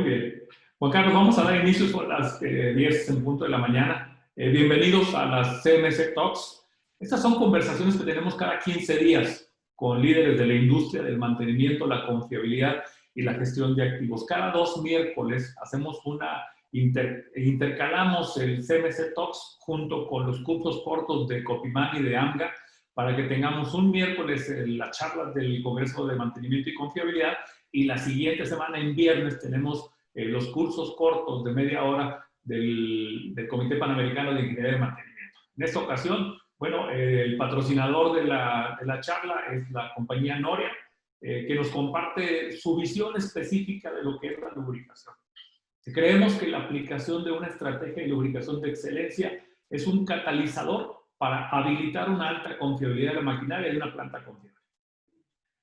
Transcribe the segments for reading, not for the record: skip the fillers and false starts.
bien. Juan Carlos, vamos a dar inicio, son las 10 en punto de la mañana. Bienvenidos a las CMC Talks. Estas son conversaciones que tenemos cada 15 días con líderes de la industria del mantenimiento, la confiabilidad y la gestión de activos. Cada 2 miércoles hacemos intercalamos el CMC Talks junto con los cursos cortos de Copimán y de AMGA para que tengamos un miércoles la charla del Congreso de Mantenimiento y Confiabilidad y la siguiente semana, en viernes, tenemos los cursos cortos de media hora del Comité Panamericano de Ingeniería de Mantenimiento. En esta ocasión, bueno, el patrocinador de la charla es la compañía Noria, que nos comparte su visión específica de lo que es la lubricación. Creemos que la aplicación de una estrategia de lubricación de excelencia es un catalizador para habilitar una alta confiabilidad de la maquinaria y una planta confiable.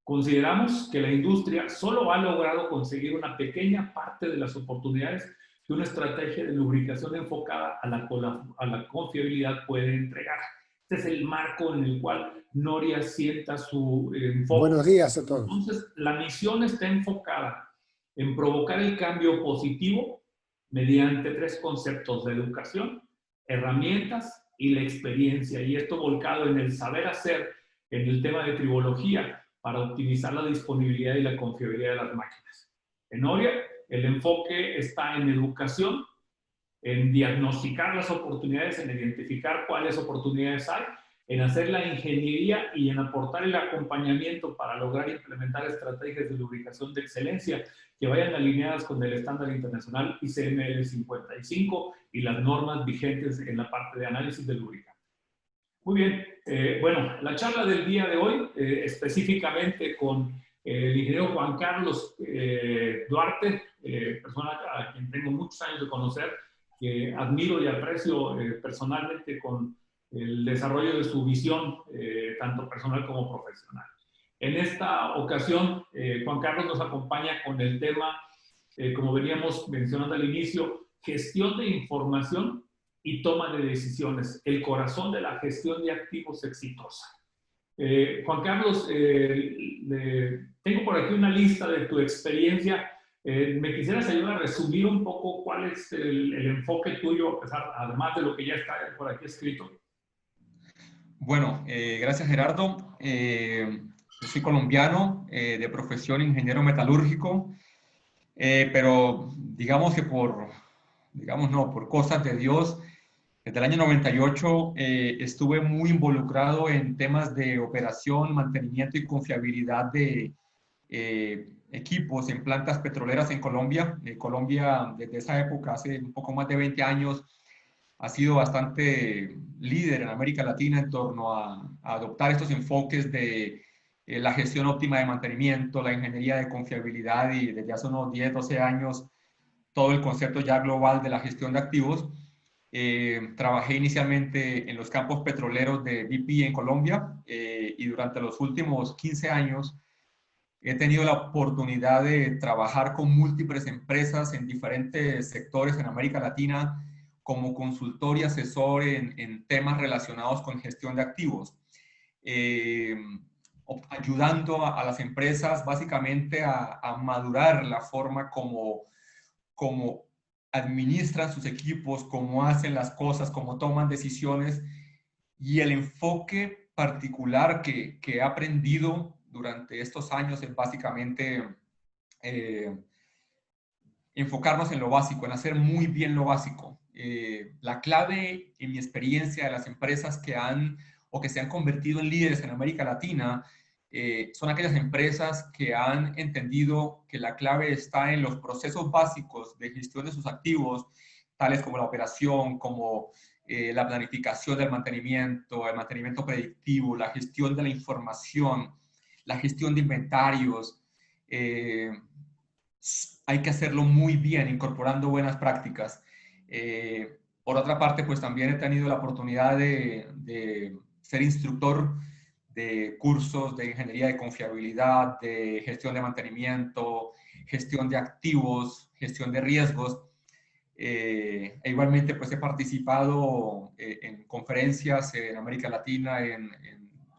Consideramos que la industria solo ha logrado conseguir una pequeña parte de las oportunidades que una estrategia de lubricación enfocada a la confiabilidad puede entregar. Este es el marco en el cual Noria sienta su enfoque. Buenos días a todos. Entonces, la misión está enfocada en provocar el cambio positivo mediante 3 conceptos de educación, herramientas y la experiencia. Y esto volcado en el saber hacer, en el tema de tribología, para optimizar la disponibilidad y la confiabilidad de las máquinas. En Noria, el enfoque está en educación, en diagnosticar las oportunidades, en identificar cuáles oportunidades hay, en hacer la ingeniería y en aportar el acompañamiento para lograr implementar estrategias de lubricación de excelencia que vayan alineadas con el estándar internacional ICML 55 y las normas vigentes en la parte de análisis de lubricante. Muy bien, bueno, la charla del día de hoy, específicamente con el ingeniero Juan Carlos Duarte, persona a quien tengo muchos años de conocer, que admiro y aprecio personalmente con el desarrollo de su visión, tanto personal como profesional. En esta ocasión, Juan Carlos nos acompaña con el tema, como veníamos mencionando al inicio, gestión de información y toma de decisiones, el corazón de la gestión de activos exitosa. Juan Carlos, tengo por aquí una lista de tu experiencia. ¿Me quisieras ayudar a resumir un poco cuál es el enfoque tuyo, además de lo que ya está por aquí escrito? Bueno, gracias Gerardo. Yo soy colombiano, de profesión ingeniero metalúrgico, pero digamos que por cosas de Dios, desde el año 98 estuve muy involucrado en temas de operación, mantenimiento y confiabilidad de equipos en plantas petroleras en Colombia. Colombia, desde esa época, hace un poco más de 20 años, ha sido bastante líder en América Latina en torno a adoptar estos enfoques de la gestión óptima de mantenimiento, la ingeniería de confiabilidad y desde hace unos 10, 12 años todo el concepto ya global de la gestión de activos. Trabajé inicialmente en los campos petroleros de BP en Colombia y durante los últimos 15 años he tenido la oportunidad de trabajar con múltiples empresas en diferentes sectores en América Latina como consultor y asesor en temas relacionados con gestión de activos, ayudando a las empresas básicamente a madurar la forma como administran sus equipos, cómo hacen las cosas, cómo toman decisiones, y el enfoque particular que he aprendido durante estos años es básicamente enfocarnos en lo básico, en hacer muy bien lo básico. La clave en mi experiencia de las empresas que se han convertido en líderes en América Latina son aquellas empresas que han entendido que la clave está en los procesos básicos de gestión de sus activos, tales como la operación, como la planificación del mantenimiento, el mantenimiento predictivo, la gestión de la información, la gestión de inventarios. Hay que hacerlo muy bien, incorporando buenas prácticas. Por otra parte, pues también he tenido la oportunidad de ser instructor de cursos de ingeniería de confiabilidad, de gestión de mantenimiento, gestión de activos, gestión de riesgos. Igualmente, pues he participado en conferencias en América Latina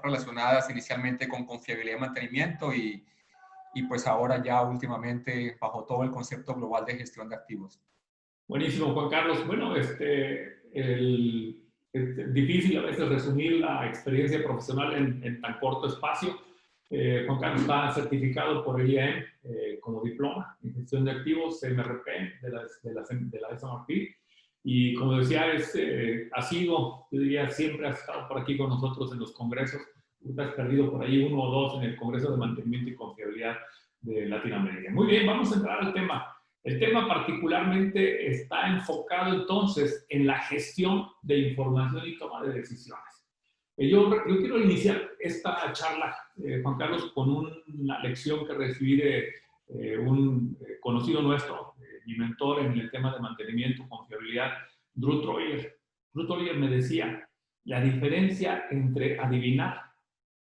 relacionadas inicialmente con confiabilidad y mantenimiento y y pues ahora ya últimamente bajo todo el concepto global de gestión de activos. Buenísimo, Juan Carlos. Bueno, es difícil a veces resumir la experiencia profesional en tan corto espacio. Juan Carlos está certificado por el IAM como diploma en gestión de activos MRP de la S&P. Y como decía, ha sido, yo diría, siempre ha estado por aquí con nosotros en los congresos. Tú has perdido por ahí uno o dos en el Congreso de Mantenimiento y Confiabilidad de Latinoamérica. Muy bien, vamos a entrar al tema. El tema particularmente está enfocado entonces en la gestión de información y toma de decisiones. Yo quiero iniciar esta charla, Juan Carlos, con una lección que recibí de un conocido nuestro, mi mentor en el tema de mantenimiento, confiabilidad, Drew Troyer. Drew Troyer me decía, la diferencia entre adivinar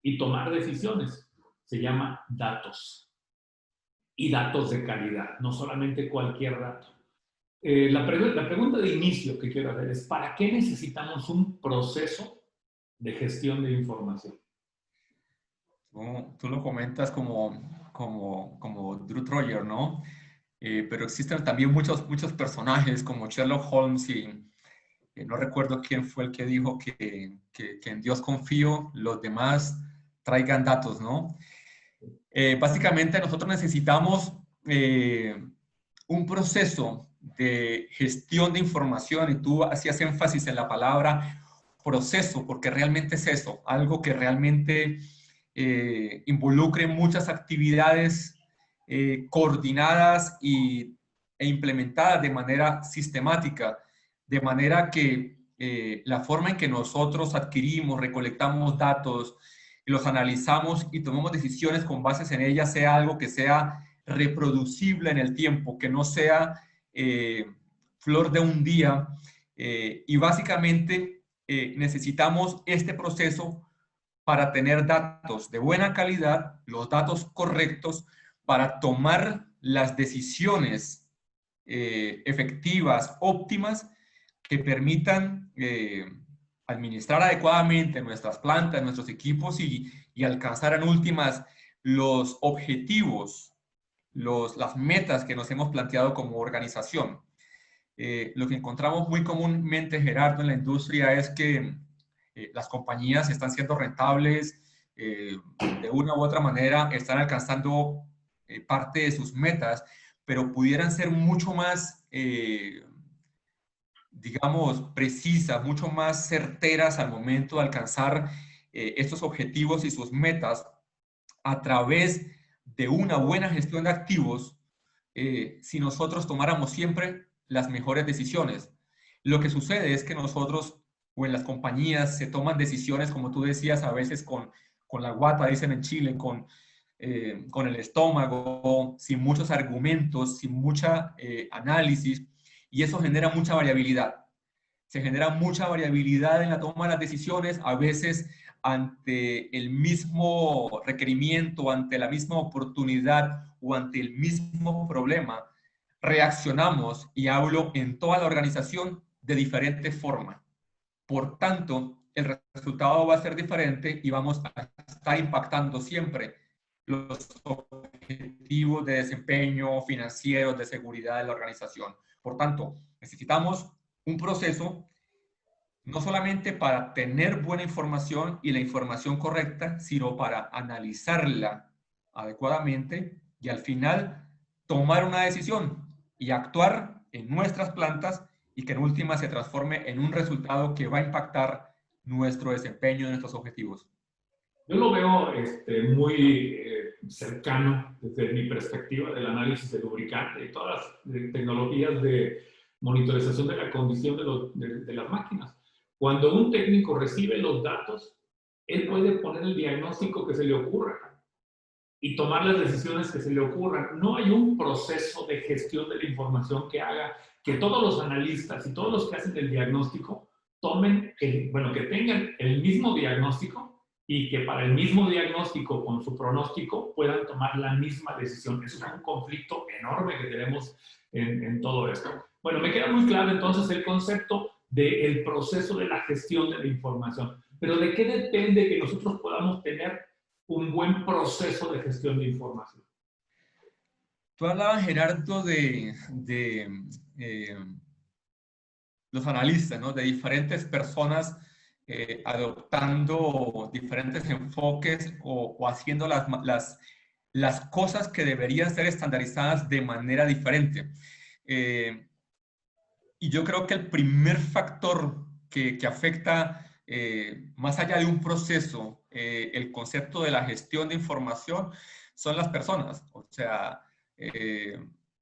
y tomar decisiones se llama datos. Y datos de calidad, no solamente cualquier dato. La pregunta de inicio que quiero hacer es, ¿para qué necesitamos un proceso de gestión de información? Tú lo comentas como Drew Troyer, ¿no? Pero existen también muchos personajes como Sherlock Holmes y no recuerdo quién fue el que dijo que en Dios confío, los demás traigan datos, ¿no? Básicamente nosotros necesitamos un proceso de gestión de información, y tú hacías énfasis en la palabra proceso, porque realmente es eso, algo que realmente involucre muchas actividades coordinadas e implementadas de manera sistemática, de manera que la forma en que nosotros adquirimos, recolectamos datos, los analizamos y tomamos decisiones con bases en ellas sea algo que sea reproducible en el tiempo, que no sea flor de un día. Y básicamente necesitamos este proceso para tener datos de buena calidad, los datos correctos, para tomar las decisiones efectivas, óptimas, que permitan administrar adecuadamente nuestras plantas, nuestros equipos y alcanzar en últimas los objetivos, las metas que nos hemos planteado como organización. Lo que encontramos muy comúnmente, Gerardo, en la industria es que las compañías están siendo rentables, de una u otra manera están alcanzando parte de sus metas, pero pudieran ser mucho más digamos, precisas, mucho más certeras al momento de alcanzar estos objetivos y sus metas a través de una buena gestión de activos, si nosotros tomáramos siempre las mejores decisiones. Lo que sucede es que nosotros o en las compañías se toman decisiones, como tú decías, a veces con la guata, dicen en Chile, con el estómago, sin muchos argumentos, sin mucha análisis, y eso genera mucha variabilidad. Se genera mucha variabilidad en la toma de las decisiones, a veces ante el mismo requerimiento, ante la misma oportunidad o ante el mismo problema, reaccionamos, y hablo en toda la organización, de diferente forma. Por tanto, el resultado va a ser diferente y vamos a estar impactando siempre los objetivos de desempeño financiero, de seguridad de la organización. Por tanto, necesitamos un proceso no solamente para tener buena información y la información correcta, sino para analizarla adecuadamente y al final tomar una decisión y actuar en nuestras plantas y que en última se transforme en un resultado que va a impactar nuestro desempeño y nuestros objetivos. Yo lo veo muy cercano desde mi perspectiva del análisis de lubricante y todas las tecnologías de monitorización de la condición de las máquinas. Cuando un técnico recibe los datos, él puede poner el diagnóstico que se le ocurra y tomar las decisiones que se le ocurran. No hay un proceso de gestión de la información que haga que todos los analistas y todos los que hacen el diagnóstico que tengan el mismo diagnóstico y que para el mismo diagnóstico con su pronóstico puedan tomar la misma decisión. Eso es un conflicto enorme que tenemos en todo esto. Bueno, me queda muy claro entonces el concepto del proceso de la gestión de la información. Pero ¿de qué depende que nosotros podamos tener un buen proceso de gestión de información? Tú hablabas, Gerardo, eh, los analistas, ¿no? De diferentes personas adoptando diferentes enfoques o haciendo las cosas que deberían ser estandarizadas de manera diferente. Y yo creo que el primer factor que afecta, más allá de un proceso, el concepto de la gestión de información, son las personas. O sea,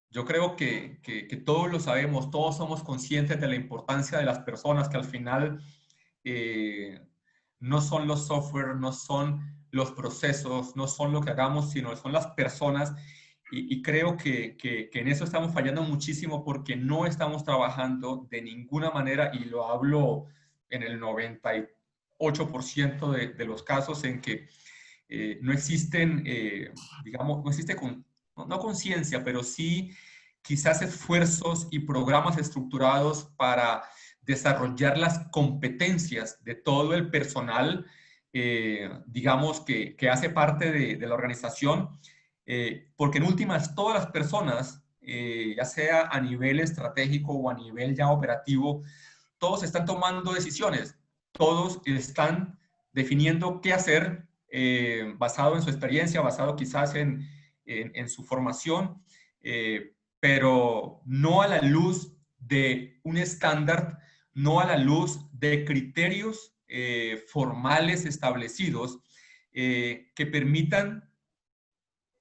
yo creo que todos lo sabemos, todos somos conscientes de la importancia de las personas, que al final eh, no son los software, no son los procesos, no son lo que hagamos, sino son las personas. Y creo que en eso estamos fallando muchísimo porque no estamos trabajando de ninguna manera, y lo hablo en el 98% de los casos en que no existen, digamos, no existe no conciencia, pero sí quizás esfuerzos y programas estructurados para desarrollar las competencias de todo el personal, digamos, que hace parte de la organización, porque en últimas todas las personas, ya sea a nivel estratégico o a nivel ya operativo, todos están tomando decisiones, todos están definiendo qué hacer, basado en su experiencia, basado quizás en su formación, pero no a la luz de un estándar, no a la luz de criterios formales establecidos, que permitan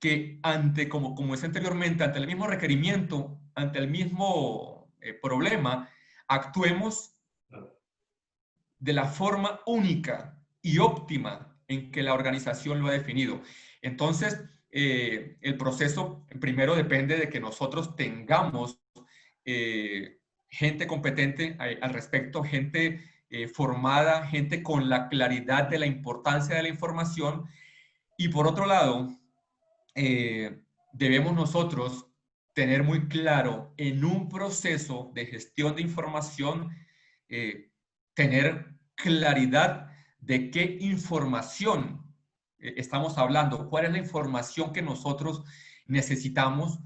que ante, como es anteriormente, ante el mismo requerimiento, ante el mismo problema, actuemos de la forma única y óptima en que la organización lo ha definido. Entonces, el proceso primero depende de que nosotros tengamos gente competente al respecto, gente formada, gente con la claridad de la importancia de la información. Y por otro lado, debemos nosotros tener muy claro en un proceso de gestión de información, tener claridad de qué información estamos hablando, cuál es la información que nosotros necesitamos.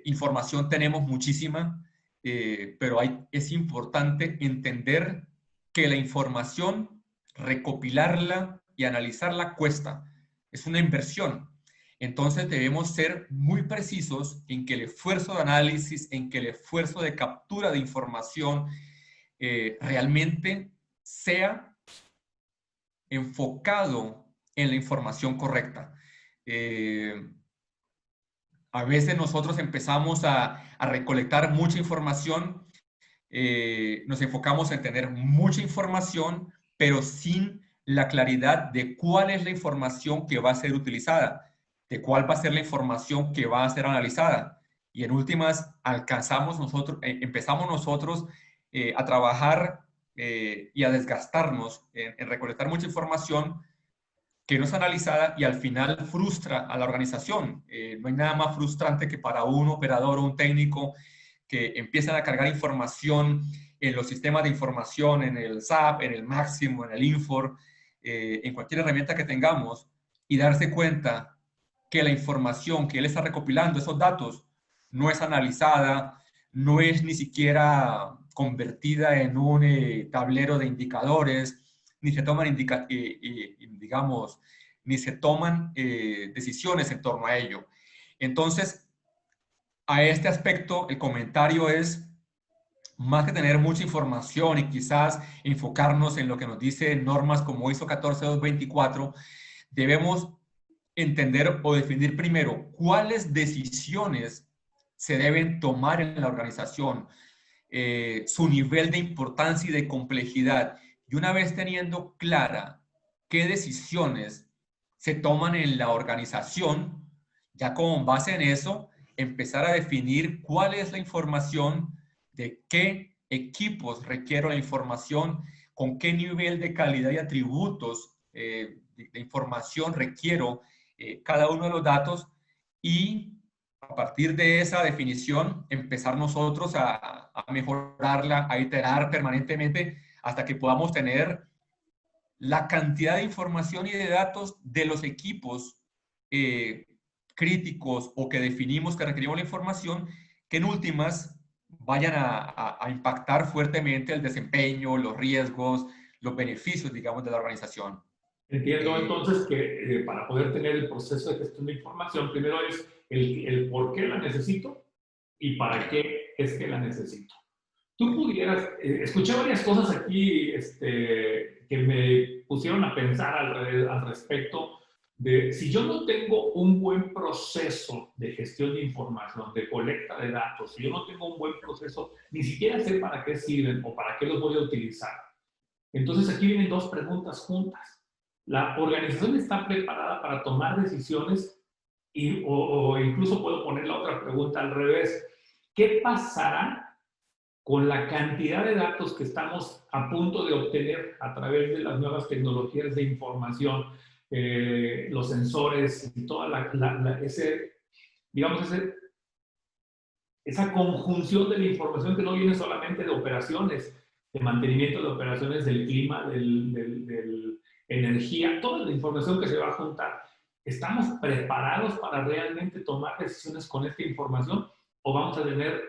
Información tenemos muchísima, pero es importante entender que la información, recopilarla y analizarla cuesta. Es una inversión. Entonces debemos ser muy precisos en que el esfuerzo de análisis, en que el esfuerzo de captura de información realmente sea enfocado en la información correcta. A veces nosotros empezamos a recolectar mucha información, nos enfocamos en tener mucha información, pero sin la claridad de cuál es la información que va a ser utilizada, de cuál va a ser la información que va a ser analizada. Y en últimas, empezamos nosotros a trabajar y a desgastarnos en recolectar mucha información que no es analizada y al final frustra a la organización. No hay nada más frustrante que para un operador o un técnico que empiezan a cargar información en los sistemas de información, en el SAP, en el Máximo, en el Infor, en cualquier herramienta que tengamos, y darse cuenta que la información que él está recopilando, esos datos, no es analizada, no es ni siquiera convertida en un tablero de indicadores, ni se toman, digamos, ni se toman decisiones en torno a ello. Entonces, a este aspecto, el comentario es, más que tener mucha información y quizás enfocarnos en lo que nos dice normas como ISO 14224, debemos entender o definir primero cuáles decisiones se deben tomar en la organización, su nivel de importancia y de complejidad. Y una vez teniendo clara qué decisiones se toman en la organización, ya con base en eso, empezar a definir cuál es la información, de qué equipos requiero la información, con qué nivel de calidad y atributos de información requiero cada uno de los datos, y a partir de esa definición empezar nosotros a mejorarla, a iterar permanentemente hasta que podamos tener la cantidad de información y de datos de los equipos críticos o que definimos que requerimos la información, que en últimas vayan a impactar fuertemente el desempeño, los riesgos, los beneficios, digamos, de la organización. Entiendo entonces que para poder tener el proceso de gestión de información, primero es el por qué la necesito y para qué es que la necesito. Tú pudieras, escuché varias cosas aquí que me pusieron a pensar al respecto de si yo no tengo un buen proceso de gestión de información, de colecta de datos, si yo no tengo un buen proceso, ni siquiera sé para qué sirven o para qué los voy a utilizar. Entonces aquí vienen dos preguntas juntas. ¿La organización está preparada para tomar decisiones? O incluso puedo poner la otra pregunta al revés. ¿Qué pasará con la cantidad de datos que estamos a punto de obtener a través de las nuevas tecnologías de información, los sensores y toda esa conjunción de la información que no viene solamente de operaciones, de mantenimiento de operaciones del clima, energía, toda la información que se va a juntar? ¿Estamos preparados para realmente tomar decisiones con esta información o vamos a tener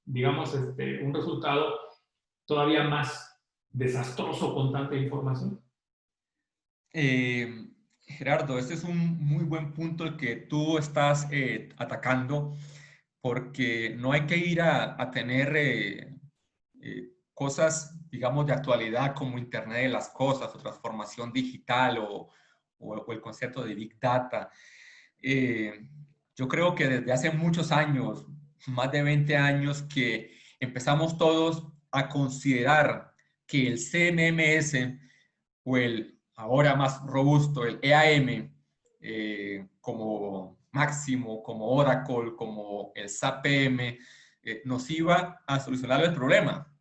digamos, un resultado todavía más desastroso con tanta información? Gerardo, este es un muy buen punto el que tú estás atacando, porque no hay que ir a tener cosas, digamos, de actualidad como Internet de las cosas o transformación digital o el concepto de Big Data. Yo creo que desde hace muchos años, más de 20 años, que empezamos todos a considerar que el CMMS o el ahora más robusto, el EAM, como Máximo, como Oracle, como el SAP PM, nos iba a solucionar el problema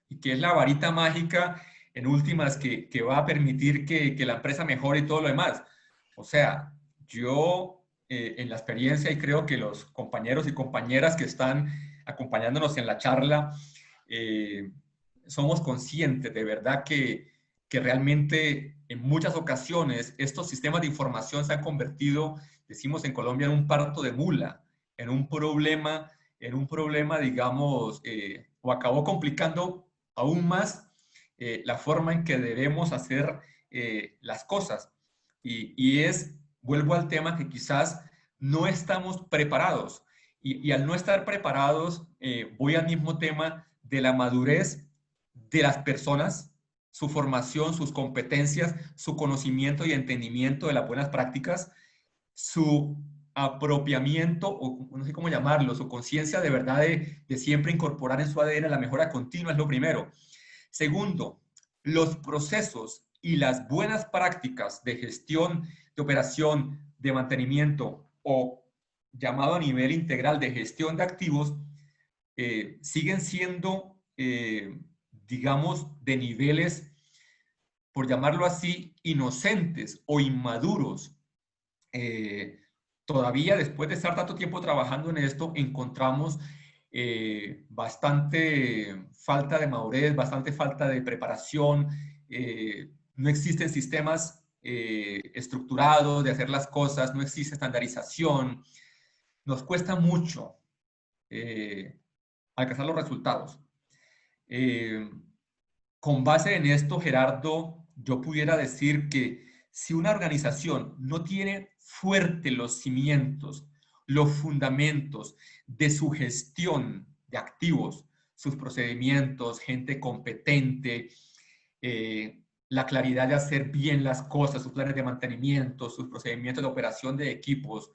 y que es la varita mágica en últimas que va a permitir que la empresa mejore y todo lo demás. O sea, yo en la experiencia y creo que los compañeros y compañeras que están acompañándonos en la charla, somos conscientes de verdad que realmente en muchas ocasiones estos sistemas de información se han convertido, decimos en Colombia, en un parto de mula, en un problema, digamos, o acabó complicando aún más la forma en que debemos hacer las cosas. Vuelvo al tema que quizás no estamos preparados. Y al no estar preparados, voy al mismo tema de la madurez de las personas, su formación, sus competencias, su conocimiento y entendimiento de las buenas prácticas, su apropiamiento, o no sé cómo llamarlo, su conciencia de verdad de siempre incorporar en su ADN la mejora continua es lo primero. Segundo, los procesos y las buenas prácticas de gestión, de operación, de mantenimiento o llamado a nivel integral de gestión de activos siguen siendo, digamos, de niveles, por llamarlo así, inocentes o inmaduros. Todavía después de estar tanto tiempo trabajando en esto, encontramos bastante falta de madurez, bastante falta de preparación. No existen sistemas estructurados de hacer las cosas, no existe estandarización. Nos cuesta mucho alcanzar los resultados. Con base en esto, Gerardo, yo pudiera decir que si una organización no tiene fuertes los cimientos, los fundamentos de su gestión de activos, sus procedimientos, gente competente, la claridad de hacer bien las cosas, sus planes de mantenimiento, sus procedimientos de operación de equipos,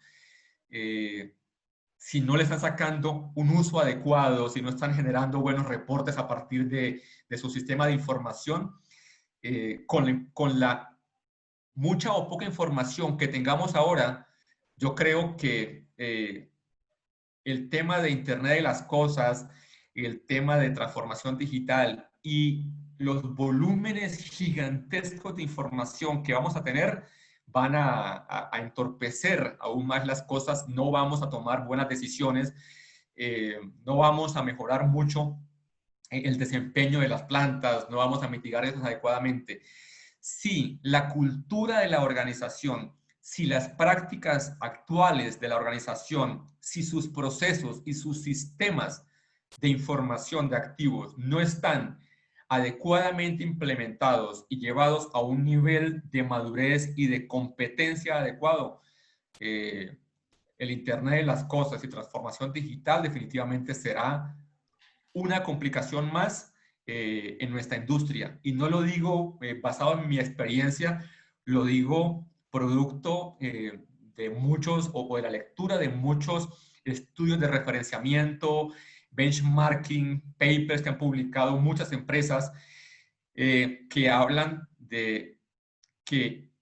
si no le están sacando un uso adecuado, si no están generando buenos reportes a partir de su sistema de información, con la mucha o poca información que tengamos ahora, yo creo que el tema de Internet de las cosas, el tema de transformación digital y los volúmenes gigantescos de información que vamos a tener van a entorpecer aún más las cosas, no vamos a tomar buenas decisiones, no vamos a mejorar mucho el desempeño de las plantas, no vamos a mitigar eso adecuadamente. Si la cultura de la organización si las prácticas actuales de la organización, si sus procesos y sus sistemas de información de activos no están adecuadamente implementados y llevados a un nivel de madurez y de competencia adecuado, el Internet de las cosas y transformación digital definitivamente será una complicación más en nuestra industria. Y no lo digo basado en mi experiencia, lo digo producto de muchos o de la lectura de muchos estudios de referenciamiento, benchmarking, papers que han publicado muchas empresas que hablan de que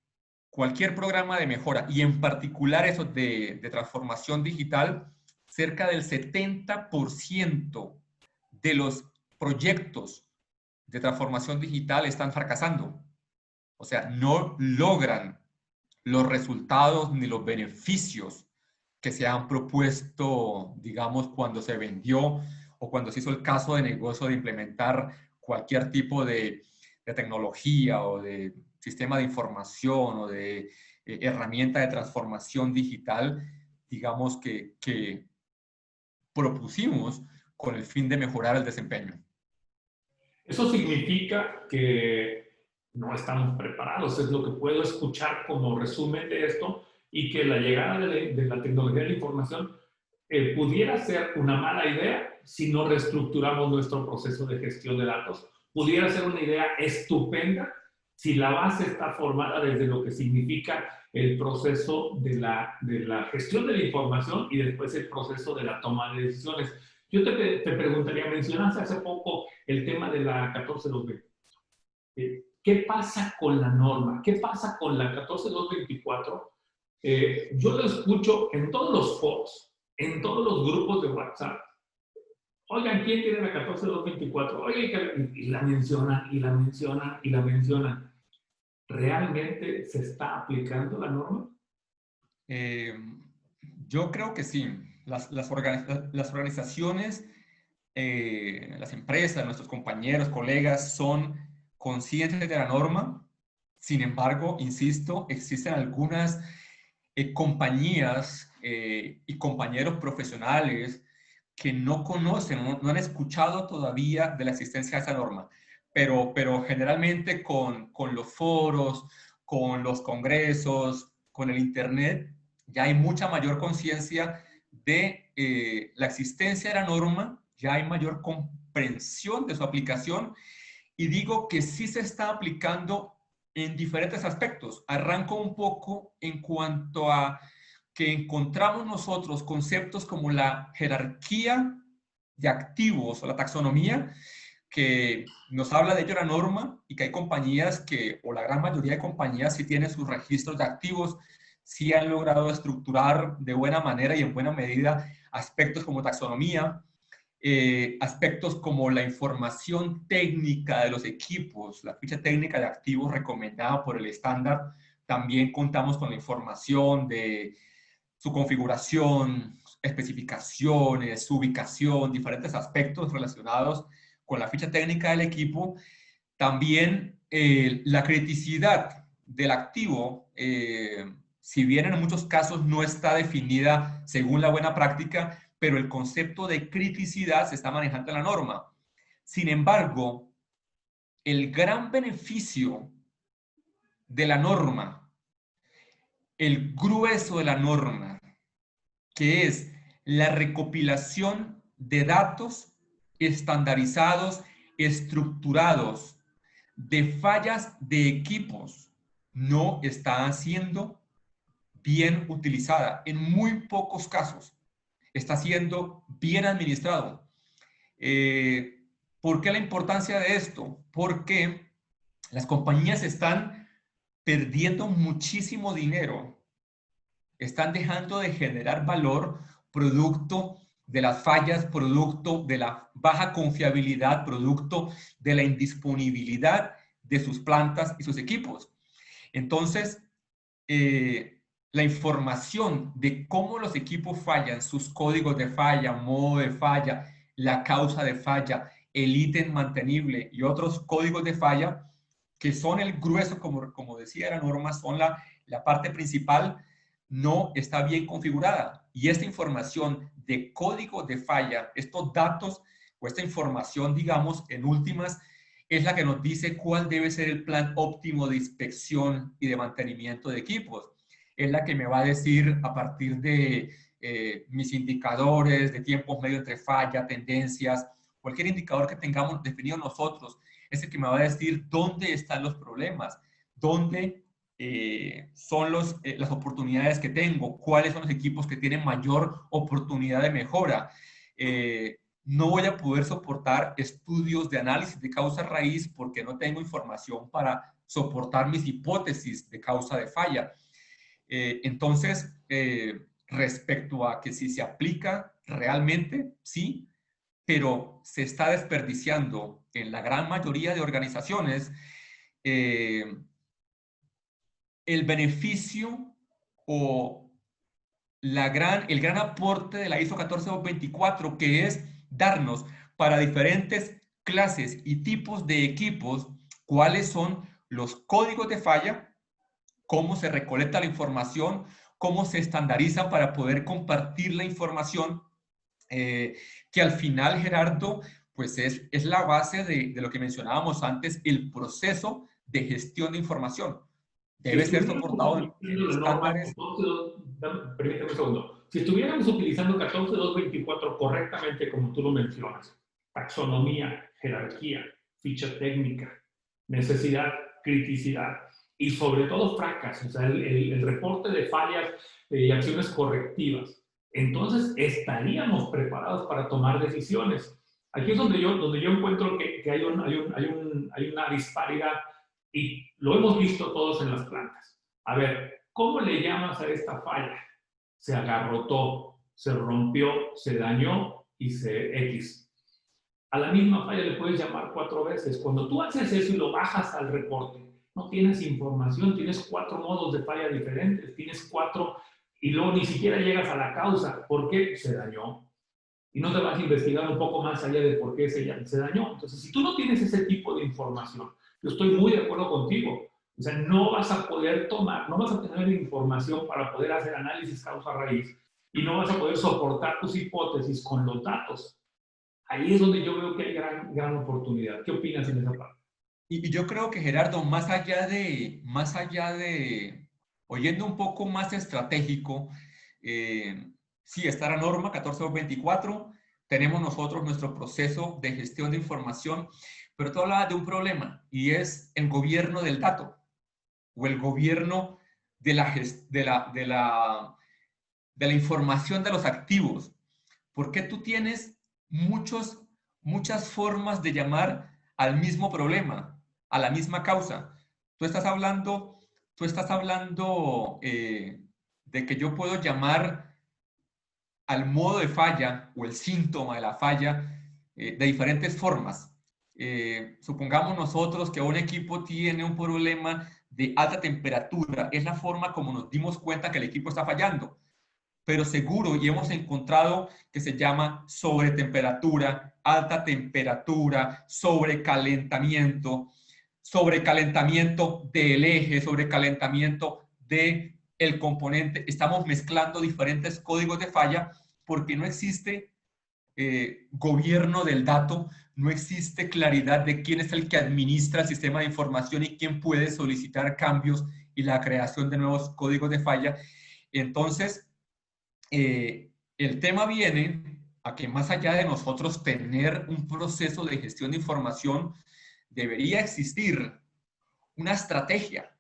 cualquier programa de mejora, y en particular eso de transformación digital, cerca del 70% de los proyectos de transformación digital están fracasando. O sea, no logran los resultados ni los beneficios que se han propuesto, digamos, cuando se vendió o cuando se hizo el caso de negocio de implementar cualquier tipo de tecnología o de sistema de información o de herramienta de transformación digital, digamos, que propusimos con el fin de mejorar el desempeño. Eso significa que no estamos preparados, es lo que puedo escuchar como resumen de esto, y que la llegada de la tecnología de la información pudiera ser una mala idea si no reestructuramos nuestro proceso de gestión de datos, pudiera ser una idea estupenda si la base está formada desde lo que significa el proceso de la gestión de la información y después el proceso de la toma de decisiones. Yo te preguntaría, mencionaste hace poco el tema de la 14224. ¿Qué pasa con la norma? ¿Qué pasa con la 14224? Yo lo escucho en todos los foros, en todos los grupos de WhatsApp. Oigan, ¿quién tiene la 14224? Oigan, y la mencionan, y la mencionan, y la mencionan. ¿Realmente se está aplicando la norma? Yo creo que sí. Las organizaciones, las empresas, nuestros compañeros, colegas son conscientes de la norma. Sin embargo, insisto, existen algunas compañías y compañeros profesionales que no conocen, no han escuchado todavía de la existencia de esa norma, pero generalmente con los foros, con los congresos, con el Internet, ya hay mucha mayor conciencia de la existencia de la norma, ya hay mayor comprensión de su aplicación, y digo que sí se está aplicando en diferentes aspectos. Arranco un poco en cuanto a que encontramos nosotros conceptos como la jerarquía de activos o la taxonomía, que nos habla de ello la norma, y que hay compañías que, o la gran mayoría de compañías, sí tienen sus registros de activos, sí han logrado estructurar de buena manera y en buena medida aspectos como taxonomía, aspectos como la información técnica de los equipos, la ficha técnica de activos recomendada por el estándar. También contamos con la información de su configuración, especificaciones, su ubicación, diferentes aspectos relacionados con la ficha técnica del equipo. También la criticidad del activo, si bien en muchos casos no está definida según la buena práctica, pero el concepto de criticidad se está manejando en la norma. Sin embargo, el gran beneficio de la norma, el grueso de la norma, que es la recopilación de datos estandarizados, estructurados, de fallas de equipos, no está siendo bien utilizada. En muy pocos casos está siendo bien administrado. ¿Por qué la importancia de esto? Porque las compañías están perdiendo muchísimo dinero, están dejando de generar valor producto de las fallas, producto de la baja confiabilidad, producto de la indisponibilidad de sus plantas y sus equipos. Entonces, la información de cómo los equipos fallan, sus códigos de falla, modo de falla, la causa de falla, el ítem mantenible y otros códigos de falla, que son el grueso, como decía la norma, son la la parte principal no está bien configurada. Y esta información de código de falla, estos datos o esta información, digamos, en últimas, es la que nos dice cuál debe ser el plan óptimo de inspección y de mantenimiento de equipos. Es la que me va a decir a partir de mis indicadores de tiempos medio entre falla, tendencias, cualquier indicador que tengamos definido nosotros, es el que me va a decir dónde están los problemas, dónde son las oportunidades que tengo, cuáles son los equipos que tienen mayor oportunidad de mejora. No voy a poder soportar estudios de análisis de causa raíz porque no tengo información para soportar mis hipótesis de causa de falla. Entonces, respecto a que si se aplica realmente, sí, pero se está desperdiciando en la gran mayoría de organizaciones el beneficio o el gran aporte de la ISO 14224, que es darnos para diferentes clases y tipos de equipos cuáles son los códigos de falla, cómo se recolecta la información, cómo se estandariza para poder compartir la información, que al final, Gerardo, pues es la base de lo que mencionábamos antes, el proceso de gestión de información. Debe ser soportado en estándares. Permíteme un segundo. Si estuviéramos utilizando 14224 correctamente, como tú lo mencionas, taxonomía, jerarquía, ficha técnica, necesidad, criticidad y sobre todo fracaso, o sea, el reporte de fallas y acciones correctivas, entonces estaríamos preparados para tomar decisiones. Aquí es donde yo encuentro que hay una disparidad y lo hemos visto todos en las plantas. A ver, ¿cómo le llamas a esta falla? Se agarrotó, se rompió, se dañó y se X. A la misma falla le puedes llamar 4 veces. Cuando tú haces eso y lo bajas al reporte, no tienes información, tienes 4 modos de falla diferentes, tienes 4 y luego ni siquiera llegas a la causa. ¿Por qué? Se dañó. Y no te vas a investigar un poco más allá de por qué se dañó. Entonces, si tú no tienes ese tipo de información, yo estoy muy de acuerdo contigo. O sea, no vas a poder no vas a tener información para poder hacer análisis causa-raíz y no vas a poder soportar tus hipótesis con los datos. Ahí es donde yo veo que hay gran oportunidad. ¿Qué opinas en esa parte? Y yo creo que, Gerardo, más allá de, oyendo un poco más estratégico, sí, está la norma 14224, tenemos nosotros nuestro proceso de gestión de información, pero tú hablabas de un problema y es el gobierno del dato o el gobierno de la información de los activos. Porque tú tienes muchas formas de llamar al mismo problema, a la misma causa. Tú estás hablando de que yo puedo llamar al modo de falla o el síntoma de la falla de diferentes formas. Supongamos nosotros que un equipo tiene un problema de alta temperatura. Es la forma como nos dimos cuenta que el equipo está fallando. Pero seguro, y hemos encontrado que se llama sobretemperatura, alta temperatura, sobrecalentamiento del eje, sobrecalentamiento del componente. Estamos mezclando diferentes códigos de falla porque no existe gobierno del dato, no existe claridad de quién es el que administra el sistema de información y quién puede solicitar cambios y la creación de nuevos códigos de falla. Entonces, el tema viene a que más allá de nosotros tener un proceso de gestión de información, debería existir una estrategia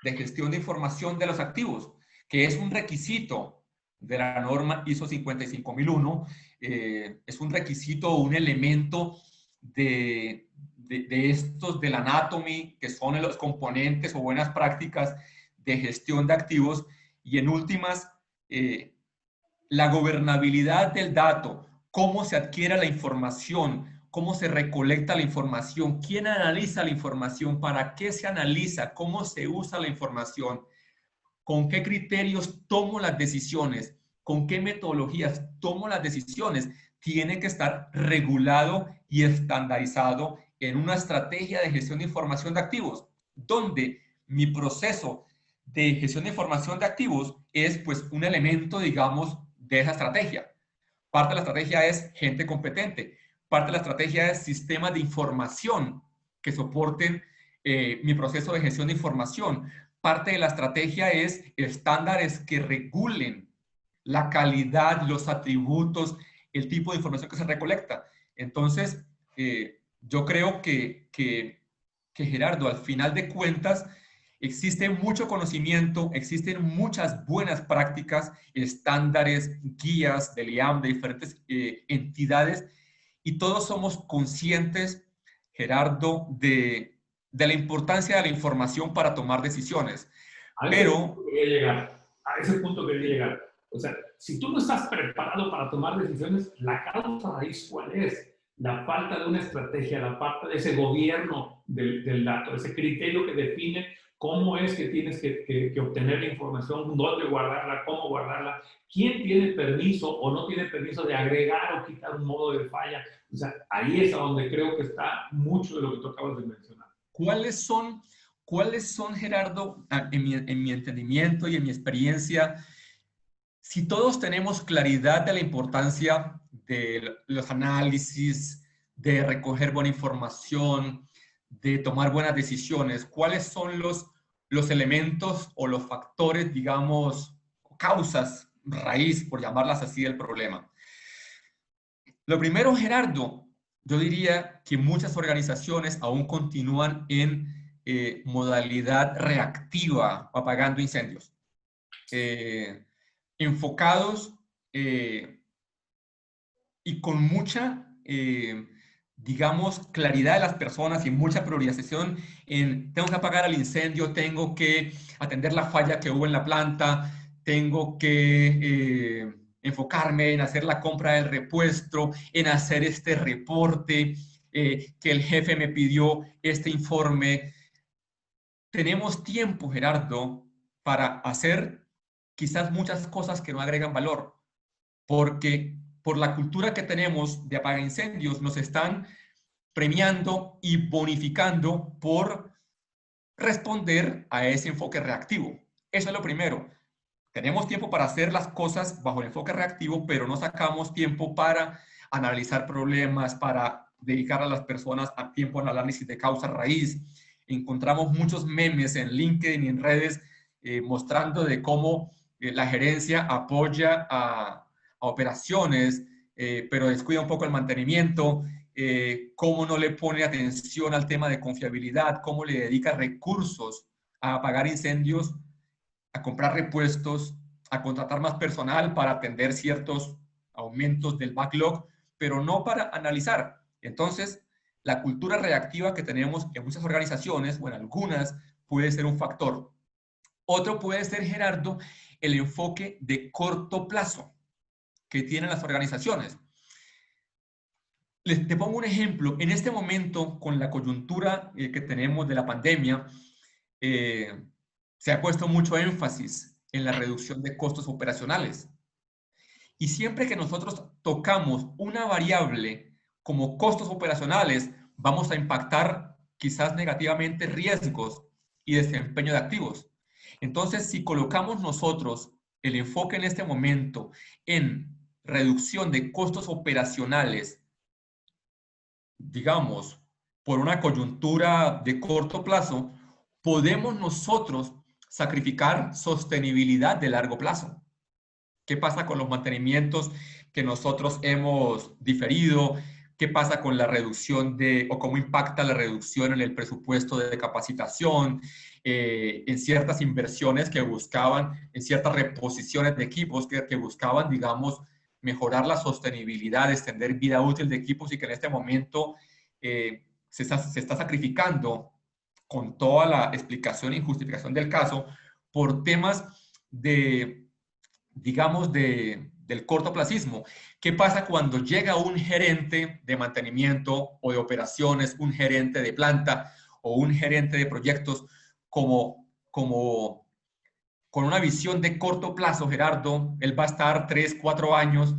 de gestión de información de los activos, que es un requisito de la norma ISO 55001, es un requisito, un elemento de estos del Anatomy, que son los componentes o buenas prácticas de gestión de activos, y en últimas, la gobernabilidad del dato, cómo se adquiere la información, cómo se recolecta la información, quién analiza la información, para qué se analiza, cómo se usa la información, con qué criterios tomo las decisiones, con qué metodologías tomo las decisiones, tiene que estar regulado y estandarizado en una estrategia de gestión de información de activos, donde mi proceso de gestión de información de activos es pues un elemento, digamos, de esa estrategia. Parte de la estrategia es gente competente. Parte de la estrategia es sistemas de información que soporten mi proceso de gestión de información. Parte de la estrategia es estándares que regulen la calidad, los atributos, el tipo de información que se recolecta. Entonces, yo creo que Gerardo, al final de cuentas, existe mucho conocimiento, existen muchas buenas prácticas, estándares, guías del IAM, de diferentes entidades, y todos somos conscientes, Gerardo, de la importancia de la información para tomar decisiones. A ese Pero, punto quería llegar. A ese punto quería llegar. O sea, si tú no estás preparado para tomar decisiones, la causa raíz, ¿cuál es? La falta de una estrategia, la falta de ese gobierno del dato, ese criterio que define cómo es que tienes que obtener la información, dónde guardarla, cómo guardarla, quién tiene permiso o no tiene permiso de agregar o quitar un modo de falla. O sea, ahí es a donde creo que está mucho de lo que tú acabas de mencionar. ¿cuáles son, Gerardo, en mi entendimiento y en mi experiencia, si todos tenemos claridad de la importancia de los análisis, de recoger buena información, de tomar buenas decisiones, cuáles son los elementos o los factores, digamos, causas raíz, por llamarlas así, del problema? Lo primero, Gerardo, yo diría que muchas organizaciones aún continúan en modalidad reactiva, apagando incendios. Enfocados y con mucha, digamos, claridad de las personas y mucha priorización en tengo que apagar el incendio, tengo que atender la falla que hubo en la planta, tengo que enfocarme en hacer la compra del repuesto, en hacer este reporte, que el jefe me pidió este informe. Tenemos tiempo, Gerardo, para hacer quizás muchas cosas que no agregan valor, porque por la cultura que tenemos de apaga incendios nos están premiando y bonificando por responder a ese enfoque reactivo. Eso es lo primero. Tenemos tiempo para hacer las cosas bajo el enfoque reactivo, pero no sacamos tiempo para analizar problemas, para dedicar a las personas a tiempo al análisis de causa raíz. Encontramos muchos memes en LinkedIn y en redes mostrando de cómo la gerencia apoya a operaciones, pero descuida un poco el mantenimiento, cómo no le pone atención al tema de confiabilidad, cómo le dedica recursos a apagar incendios, a comprar repuestos, a contratar más personal para atender ciertos aumentos del backlog, pero no para analizar. Entonces, la cultura reactiva que tenemos en muchas organizaciones o en algunas puede ser un factor. Otro puede ser, Gerardo, el enfoque de corto plazo que tienen las organizaciones. Te pongo un ejemplo. En este momento, con la coyuntura que tenemos de la pandemia, se ha puesto mucho énfasis en la reducción de costos operacionales. Y siempre que nosotros tocamos una variable como costos operacionales, vamos a impactar quizás negativamente riesgos y desempeño de activos. Entonces, si colocamos nosotros el enfoque en este momento en reducción de costos operacionales, digamos, por una coyuntura de corto plazo, podemos nosotros sacrificar sostenibilidad de largo plazo. ¿Qué pasa con los mantenimientos que nosotros hemos diferido? ¿Qué pasa con la reducción o cómo impacta la reducción en el presupuesto de capacitación, en ciertas inversiones que buscaban, en ciertas reposiciones de equipos que buscaban, digamos, mejorar la sostenibilidad, extender vida útil de equipos y que en este momento se está sacrificando con toda la explicación y justificación del caso por temas digamos, del cortoplacismo? ¿Qué pasa cuando llega un gerente de mantenimiento o de operaciones, un gerente de planta o un gerente de proyectos con una visión de corto plazo, Gerardo? Él va a estar 3, 4 años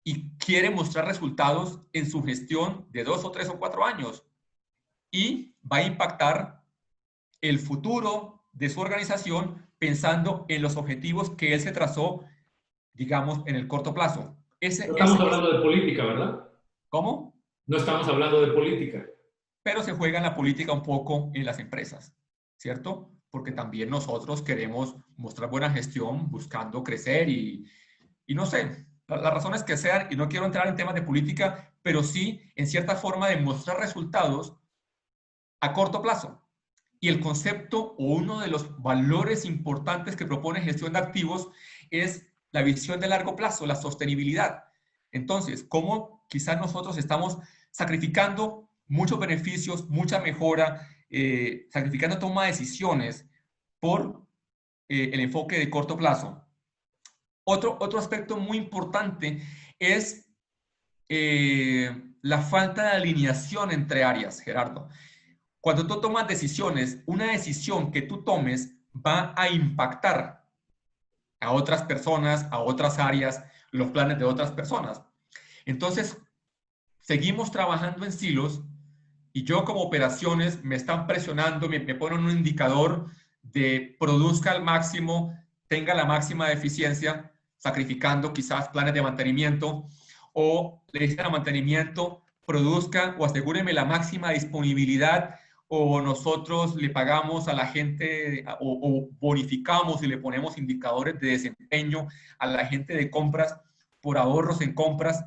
y quiere mostrar resultados en su gestión de 2 o 3 o 4 años y va a impactar el futuro de su organización pensando en los objetivos que él se trazó, digamos, en el corto plazo. No estamos hablando de política, ¿verdad? ¿Cómo? No estamos hablando de política. Pero se juega en la política un poco en las empresas, ¿cierto? Porque también nosotros queremos mostrar buena gestión buscando crecer y no sé, las razones que sean, y no quiero entrar en temas de política, pero sí en cierta forma de mostrar resultados a corto plazo. Y el concepto o uno de los valores importantes que propone gestión de activos es la visión de largo plazo, la sostenibilidad. Entonces, ¿cómo quizás nosotros estamos sacrificando muchos beneficios, mucha mejora, sacrificando toma de decisiones por el enfoque de corto plazo? Otro aspecto muy importante es la falta de alineación entre áreas, Gerardo. Cuando tú tomas decisiones, una decisión que tú tomes va a impactar a otras personas, a otras áreas, los planes de otras personas. Entonces, seguimos trabajando en silos y yo como operaciones me están presionando, me ponen un indicador de produzca al máximo, tenga la máxima eficiencia, sacrificando quizás planes de mantenimiento, o le dicen a mantenimiento, produzca o asegúreme la máxima disponibilidad, o nosotros le pagamos a la gente o bonificamos y le ponemos indicadores de desempeño a la gente de compras por ahorros en compras,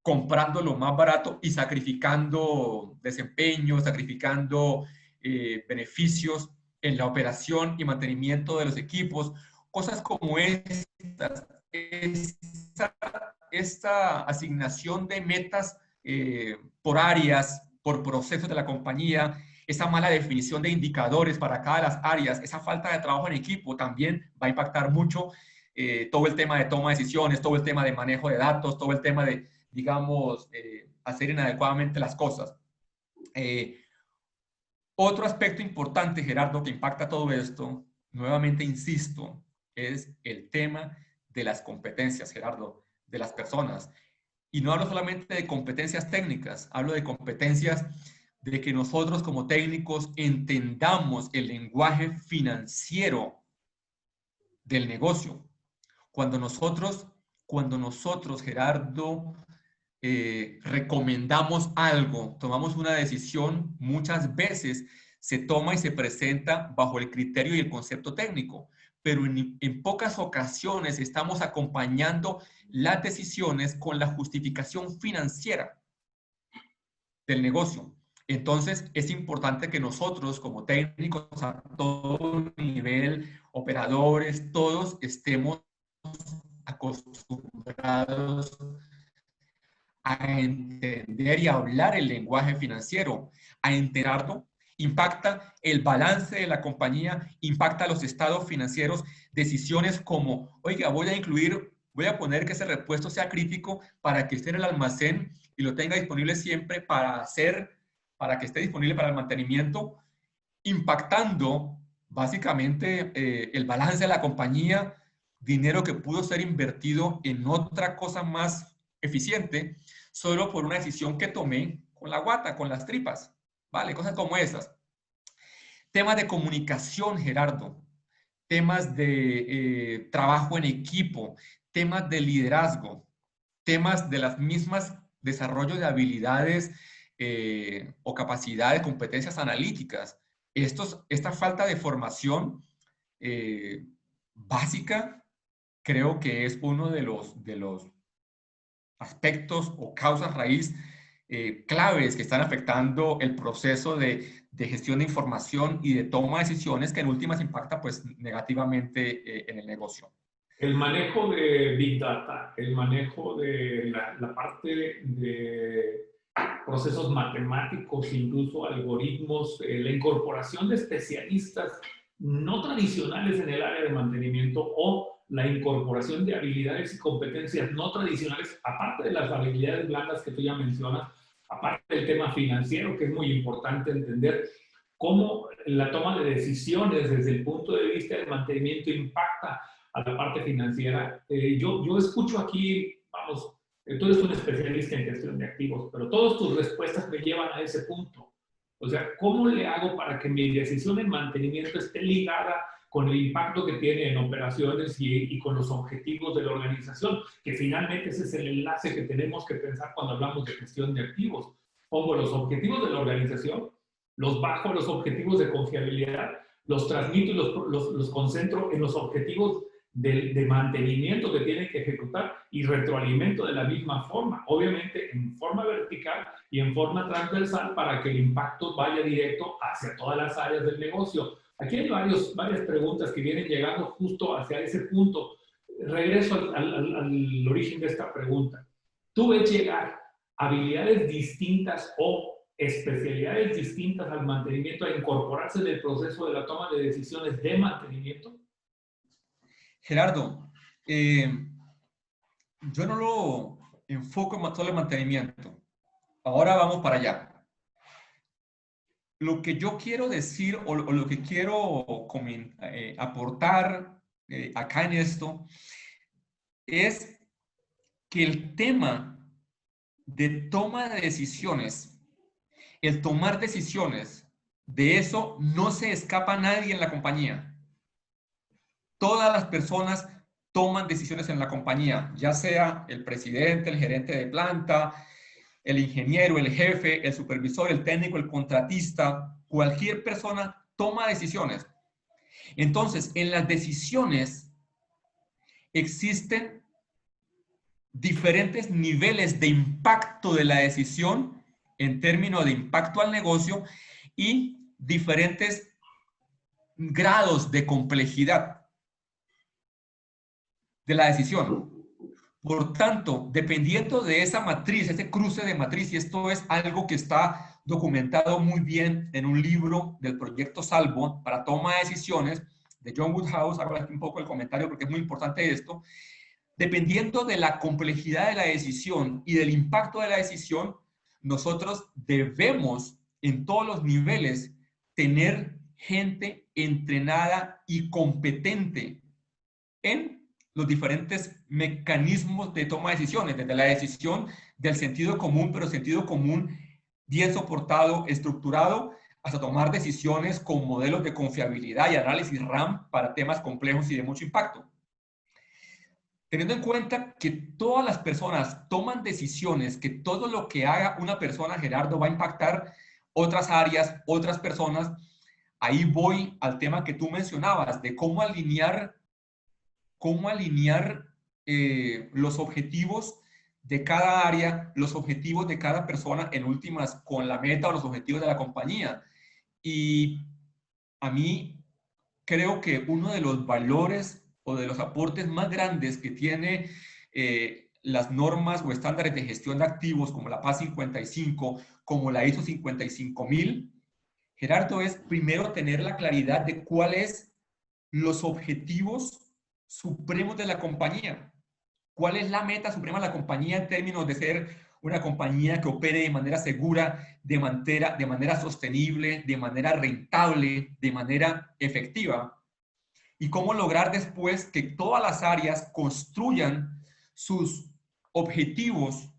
comprando lo más barato y sacrificando desempeño, sacrificando beneficios en la operación y mantenimiento de los equipos, cosas como esta asignación de metas por áreas, por procesos de la compañía, esa mala definición de indicadores para cada de las áreas, esa falta de trabajo en equipo también va a impactar mucho todo el tema de toma de decisiones, todo el tema de manejo de datos, todo el tema de, digamos, hacer inadecuadamente las cosas. Otro aspecto importante, Gerardo, que impacta todo esto, nuevamente insisto, es el tema de las competencias, Gerardo, de las personas. Y no hablo solamente de competencias técnicas, hablo de competencias de que nosotros como técnicos entendamos el lenguaje financiero del negocio. Cuando nosotros, Gerardo, recomendamos algo, tomamos una decisión, muchas veces se toma y se presenta bajo el criterio y el concepto técnico, pero en pocas ocasiones estamos acompañando las decisiones con la justificación financiera del negocio. Entonces, es importante que nosotros, como técnicos a todo nivel, operadores, todos estemos acostumbrados a entender y a hablar el lenguaje financiero, a enterarlo, impacta el balance de la compañía, impacta los estados financieros, decisiones como, oiga, voy a poner que ese repuesto sea crítico para que esté en el almacén y lo tenga disponible siempre para que esté disponible para el mantenimiento, impactando básicamente el balance de la compañía, dinero que pudo ser invertido en otra cosa más eficiente, solo por una decisión que tomé con la guata, con las tripas, ¿vale? Cosas como esas. Temas de comunicación, Gerardo, temas de trabajo en equipo, temas de liderazgo, temas de las mismas desarrollo de habilidades o capacidades, competencias analíticas. Esta falta de formación básica creo que es uno de los aspectos o causas raíz claves que están afectando el proceso de gestión de información y de toma de decisiones que en últimas impacta pues negativamente en el negocio. El manejo de Big Data, el manejo de la parte de procesos matemáticos, incluso algoritmos, la incorporación de especialistas no tradicionales en el área de mantenimiento o la incorporación de habilidades y competencias no tradicionales, aparte de las habilidades blandas que tú ya mencionas, aparte del tema financiero, que es muy importante entender cómo la toma de decisiones desde el punto de vista del mantenimiento impacta a la parte financiera. Yo escucho aquí, vamos, tú eres un especialista en gestión de activos, pero todas tus respuestas me llevan a ese punto. O sea, ¿cómo le hago para que mi decisión en mantenimiento esté ligada con el impacto que tiene en operaciones y con los objetivos de la organización? Que finalmente ese es el enlace que tenemos que pensar cuando hablamos de gestión de activos. Pongo los objetivos de la organización, los bajo los objetivos de confiabilidad, los transmito y los concentro en los objetivos de mantenimiento que tienen que ejecutar y retroalimento de la misma forma, obviamente en forma vertical y en forma transversal para que el impacto vaya directo hacia todas las áreas del negocio. Aquí hay varias preguntas que vienen llegando justo hacia ese punto. Regreso al origen de esta pregunta. ¿Tú ves llegar habilidades distintas o especialidades distintas al mantenimiento a incorporarse en el proceso de la toma de decisiones de mantenimiento? Gerardo, yo no lo enfoco en solo el mantenimiento. Ahora vamos para allá. Lo que yo quiero decir o lo que quiero aportar acá en esto es que el tema de toma de decisiones, el tomar decisiones, de eso no se escapa nadie en la compañía. Todas las personas toman decisiones en la compañía, ya sea el presidente, el gerente de planta, el ingeniero, el jefe, el supervisor, el técnico, el contratista, cualquier persona toma decisiones. Entonces, en las decisiones existen diferentes niveles de impacto de la decisión en términos de impacto al negocio y diferentes grados de complejidad de la decisión. Por tanto, dependiendo de esa matriz, ese cruce de matriz, y esto es algo que está documentado muy bien en un libro del proyecto Salvo para toma de decisiones de John Woodhouse, hago aquí un poco el comentario porque es muy importante esto, dependiendo de la complejidad de la decisión y del impacto de la decisión, nosotros debemos en todos los niveles tener gente entrenada y competente en los diferentes mecanismos de toma de decisiones, desde la decisión del sentido común, pero sentido común bien soportado, estructurado, hasta tomar decisiones con modelos de confiabilidad y análisis RAM para temas complejos y de mucho impacto. Teniendo en cuenta que todas las personas toman decisiones, que todo lo que haga una persona, Gerardo, va a impactar otras áreas, otras personas, ahí voy al tema que tú mencionabas, de cómo alinear los objetivos de cada área, los objetivos de cada persona, en últimas, con la meta o los objetivos de la compañía. Y a mí creo que uno de los valores o de los aportes más grandes que tiene las normas o estándares de gestión de activos, como la PAS 55, como la ISO 55000, Gerardo, es primero tener la claridad de cuáles los objetivos supremos de la compañía. ¿Cuál es la meta suprema de la compañía en términos de ser una compañía que opere de manera segura, de manera sostenible, de manera rentable, de manera efectiva? Y cómo lograr después que todas las áreas construyan sus objetivos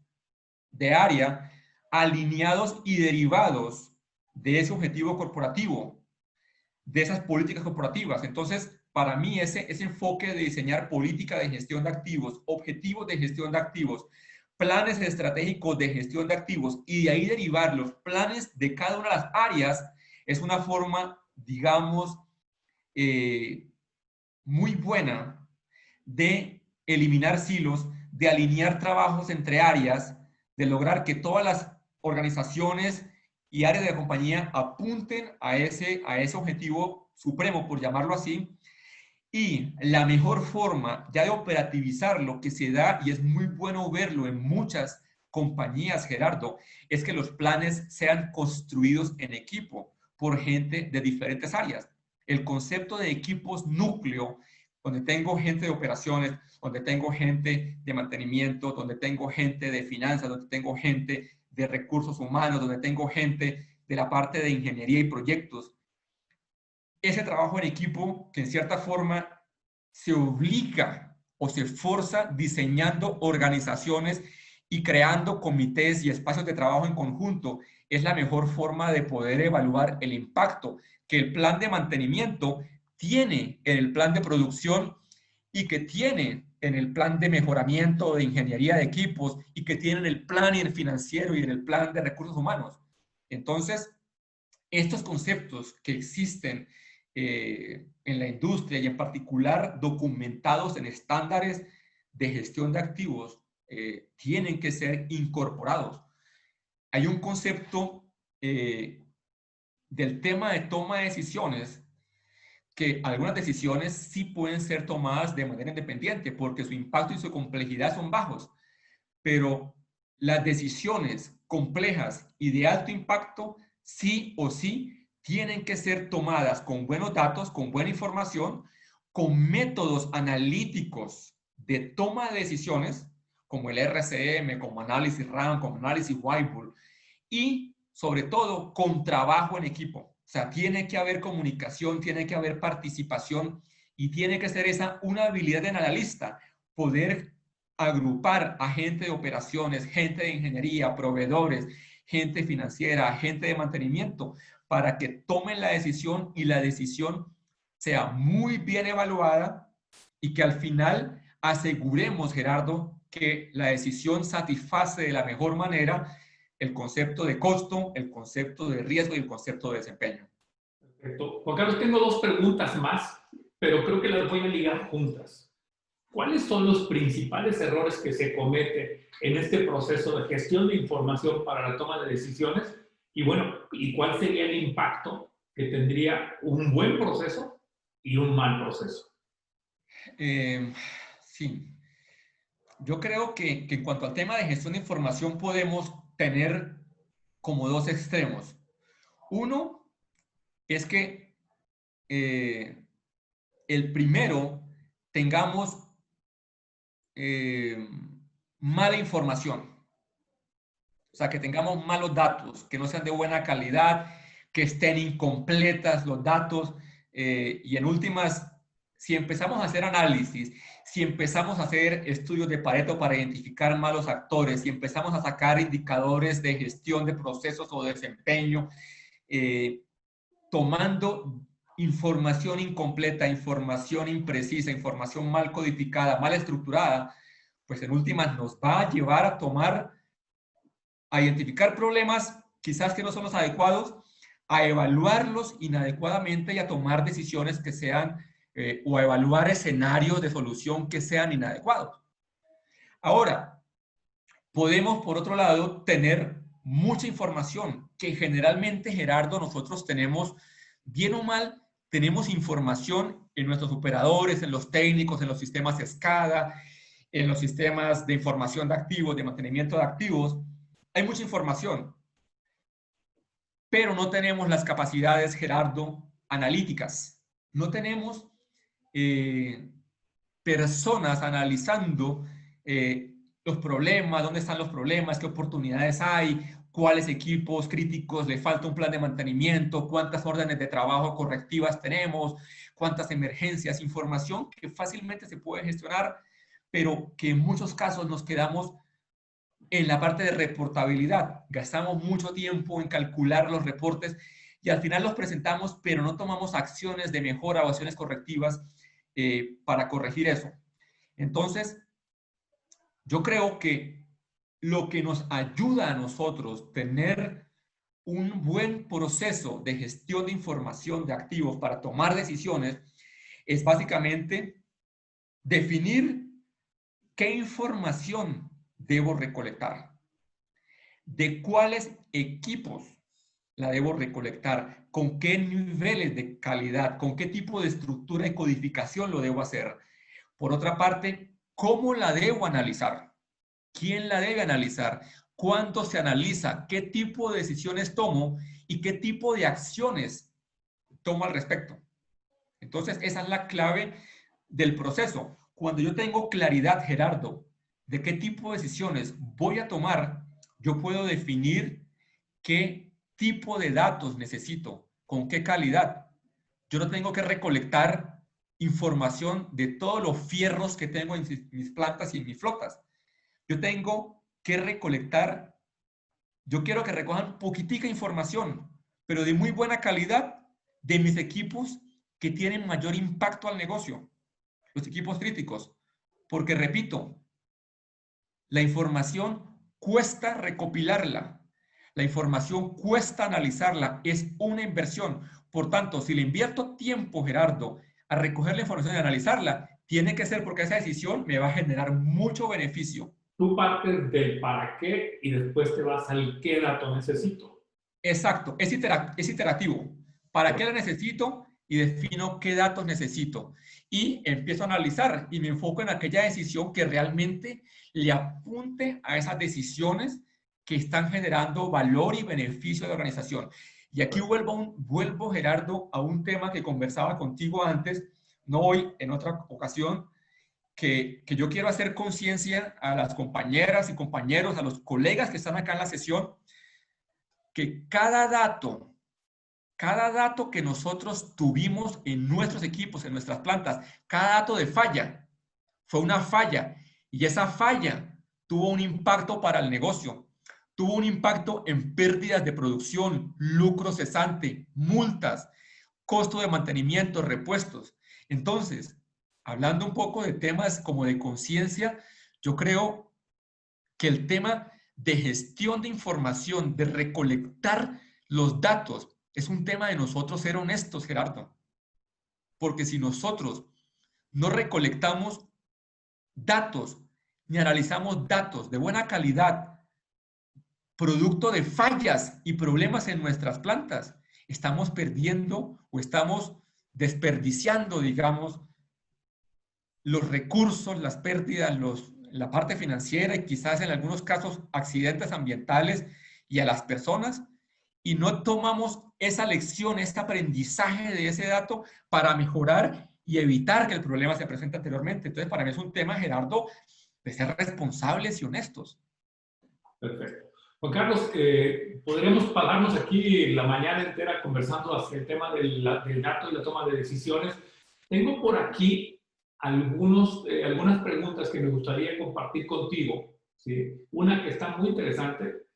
de área alineados y derivados de ese objetivo corporativo, de esas políticas corporativas. Entonces, para mí ese enfoque de diseñar política de gestión de activos, objetivos de gestión de activos, planes estratégicos de gestión de activos y de ahí derivar los planes de cada una de las áreas es una forma, digamos, muy buena de eliminar silos, de alinear trabajos entre áreas, de lograr que todas las organizaciones y áreas de la compañía apunten a ese objetivo supremo, por llamarlo así. Y la mejor forma ya de operativizarlo que se da, y es muy bueno verlo en muchas compañías, Gerardo, es que los planes sean construidos en equipo por gente de diferentes áreas. El concepto de equipos núcleo, donde tengo gente de operaciones, donde tengo gente de mantenimiento, donde tengo gente de finanzas, donde tengo gente de recursos humanos, donde tengo gente de la parte de ingeniería y proyectos. Ese trabajo en equipo que en cierta forma se obliga o se forza diseñando organizaciones y creando comités y espacios de trabajo en conjunto es la mejor forma de poder evaluar el impacto que el plan de mantenimiento tiene en el plan de producción y que tiene en el plan de mejoramiento de ingeniería de equipos y que tiene en el plan y en el financiero y en el plan de recursos humanos. Entonces, estos conceptos que existen en la industria y en particular documentados en estándares de gestión de activos tienen que ser incorporados. Hay un concepto del tema de toma de decisiones que algunas decisiones sí pueden ser tomadas de manera independiente porque su impacto y su complejidad son bajos, pero las decisiones complejas y de alto impacto sí o sí tienen que ser tomadas con buenos datos, con buena información, con métodos analíticos de toma de decisiones, como el RCM, como análisis RAM, como análisis Whiteboard, y sobre todo con trabajo en equipo. O sea, tiene que haber comunicación, tiene que haber participación y tiene que ser esa una habilidad del analista, poder agrupar a gente de operaciones, gente de ingeniería, proveedores, gente financiera, gente de mantenimiento, para que tomen la decisión y la decisión sea muy bien evaluada y que al final aseguremos, Gerardo, que la decisión satisface de la mejor manera el concepto de costo, el concepto de riesgo y el concepto de desempeño. Perfecto. Juan Carlos, tengo dos preguntas más, pero creo que las voy a ligar juntas. ¿Cuáles son los principales errores que se cometen en este proceso de gestión de información para la toma de decisiones? Y bueno, ¿y cuál sería el impacto que tendría un buen proceso y un mal proceso? Sí, yo creo que en cuanto al tema de gestión de información podemos tener como dos extremos. Uno es que el primero tengamos eh, mala información, o sea, que tengamos malos datos, que no sean de buena calidad, que estén incompletas los datos y en últimas, si empezamos a hacer análisis, si empezamos a hacer estudios de Pareto para identificar malos actores, si empezamos a sacar indicadores de gestión de procesos o de desempeño, tomando información incompleta, información imprecisa, información mal codificada, mal estructurada, pues en últimas nos va a llevar a identificar problemas quizás que no son los adecuados, a evaluarlos inadecuadamente y a tomar decisiones que sean o a evaluar escenarios de solución que sean inadecuados. Ahora, podemos, por otro lado, tener mucha información que generalmente, Gerardo, nosotros tenemos, bien o mal, tenemos información en nuestros operadores, en los técnicos, en los sistemas SCADA, en los sistemas de información de activos, de mantenimiento de activos. Hay mucha información, pero no tenemos las capacidades, Gerardo, analíticas. No tenemos personas analizando los problemas, dónde están los problemas, qué oportunidades hay, cuáles equipos críticos le falta un plan de mantenimiento, cuántas órdenes de trabajo correctivas tenemos, cuántas emergencias, información que fácilmente se puede gestionar, pero que en muchos casos nos quedamos en la parte de reportabilidad. Gastamos mucho tiempo en calcular los reportes y al final los presentamos, pero no tomamos acciones de mejora o acciones correctivas para corregir eso. Entonces, yo creo que lo que nos ayuda a nosotros tener un buen proceso de gestión de información de activos para tomar decisiones es básicamente definir qué información debo recolectar, de cuáles equipos la debo recolectar, con qué niveles de calidad, con qué tipo de estructura y codificación lo debo hacer. Por otra parte, ¿cómo la debo analizar? ¿Quién la debe analizar? ¿Cuánto se analiza? ¿Qué tipo de decisiones tomo? ¿Y qué tipo de acciones tomo al respecto? Entonces, esa es la clave del proceso. Cuando yo tengo claridad, Gerardo, de qué tipo de decisiones voy a tomar, yo puedo definir qué tipo de datos necesito, con qué calidad. Yo no tengo que recolectar información de todos los fierros que tengo en mis plantas y en mis flotas. Yo tengo que recolectar yo quiero que recojan poquitica información, pero de muy buena calidad de mis equipos que tienen mayor impacto al negocio, los equipos críticos. Porque, repito, la información cuesta recopilarla, la información cuesta analizarla, es una inversión. Por tanto, si le invierto tiempo, Gerardo, a recoger la información y analizarla, tiene que ser porque esa decisión me va a generar mucho beneficio. Tú partes del para qué y después te vas al qué dato necesito. Exacto, es iterativo. ¿Para qué la necesito? Y defino qué datos necesito. Y empiezo a analizar y me enfoco en aquella decisión que realmente le apunte a esas decisiones que están generando valor y beneficio de la organización. Y aquí vuelvo, Gerardo, a un tema que conversaba contigo antes, no hoy, en otra ocasión, que yo quiero hacer conciencia a las compañeras y compañeros, a los colegas que están acá en la sesión, que cada dato que nosotros tuvimos en nuestros equipos, en nuestras plantas, cada dato de falla, fue una falla. Y esa falla tuvo un impacto para el negocio. Tuvo un impacto en pérdidas de producción, lucro cesante, multas, costo de mantenimiento, repuestos. Entonces, hablando un poco de temas como de conciencia, yo creo que el tema de gestión de información, de recolectar los datos, es un tema de nosotros ser honestos, Gerardo. Porque si nosotros no recolectamos datos ni analizamos datos de buena calidad, producto de fallas y problemas en nuestras plantas, estamos perdiendo o estamos desperdiciando, digamos, los recursos, las pérdidas, la parte financiera y quizás en algunos casos accidentes ambientales y a las personas, y no tomamos esa lección, este aprendizaje de ese dato para mejorar y evitar que el problema se presente anteriormente. Entonces, para mí es un tema, Gerardo, de ser responsables y honestos. Perfecto. Juan Carlos, podríamos pararnos aquí la mañana entera conversando hacia el tema del dato y la toma de decisiones. Tengo por aquí algunas preguntas que me gustaría compartir contigo, ¿sí? Una que está muy interesante.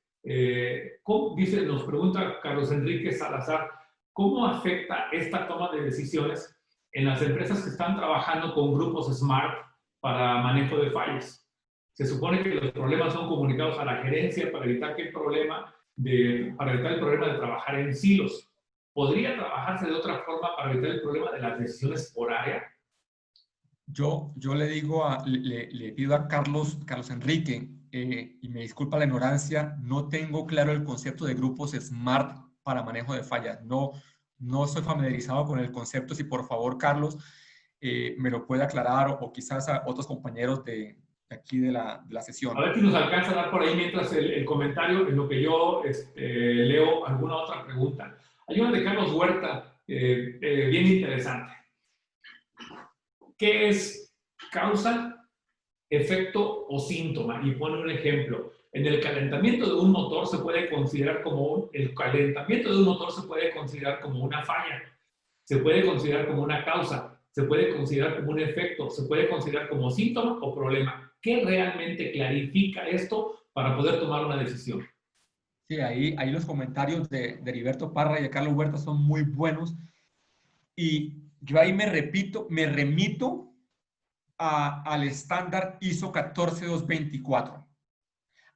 Nos pregunta Carlos Enrique Salazar, ¿cómo afecta esta toma de decisiones en las empresas que están trabajando con grupos SMART para manejo de fallas? Se supone que los problemas son comunicados a la gerencia para evitar el problema de trabajar en silos. ¿Podría trabajarse de otra forma para evitar el problema de las decisiones por área? Yo le digo, le pido a Carlos Enrique, y me disculpa la ignorancia, no tengo claro el concepto de grupos SMART para manejo de fallas. No soy familiarizado con el concepto. Si por favor, Carlos, me lo puede aclarar o quizás a otros compañeros de aquí de la sesión. A ver si nos alcanza a dar por ahí mientras el comentario, en lo que yo leo alguna otra pregunta. Hay una de Carlos Huerta, bien interesante. ¿Qué es causa, efecto o síntoma? Y pone un ejemplo. En el calentamiento de un motor se puede considerar como una falla, se puede considerar como una causa, se puede considerar como un efecto, se puede considerar como síntoma o problema. ¿Qué realmente clarifica esto para poder tomar una decisión? Sí, ahí los comentarios de Heriberto Parra y de Carlos Huerta son muy buenos. Y yo ahí me remito al estándar ISO 14224,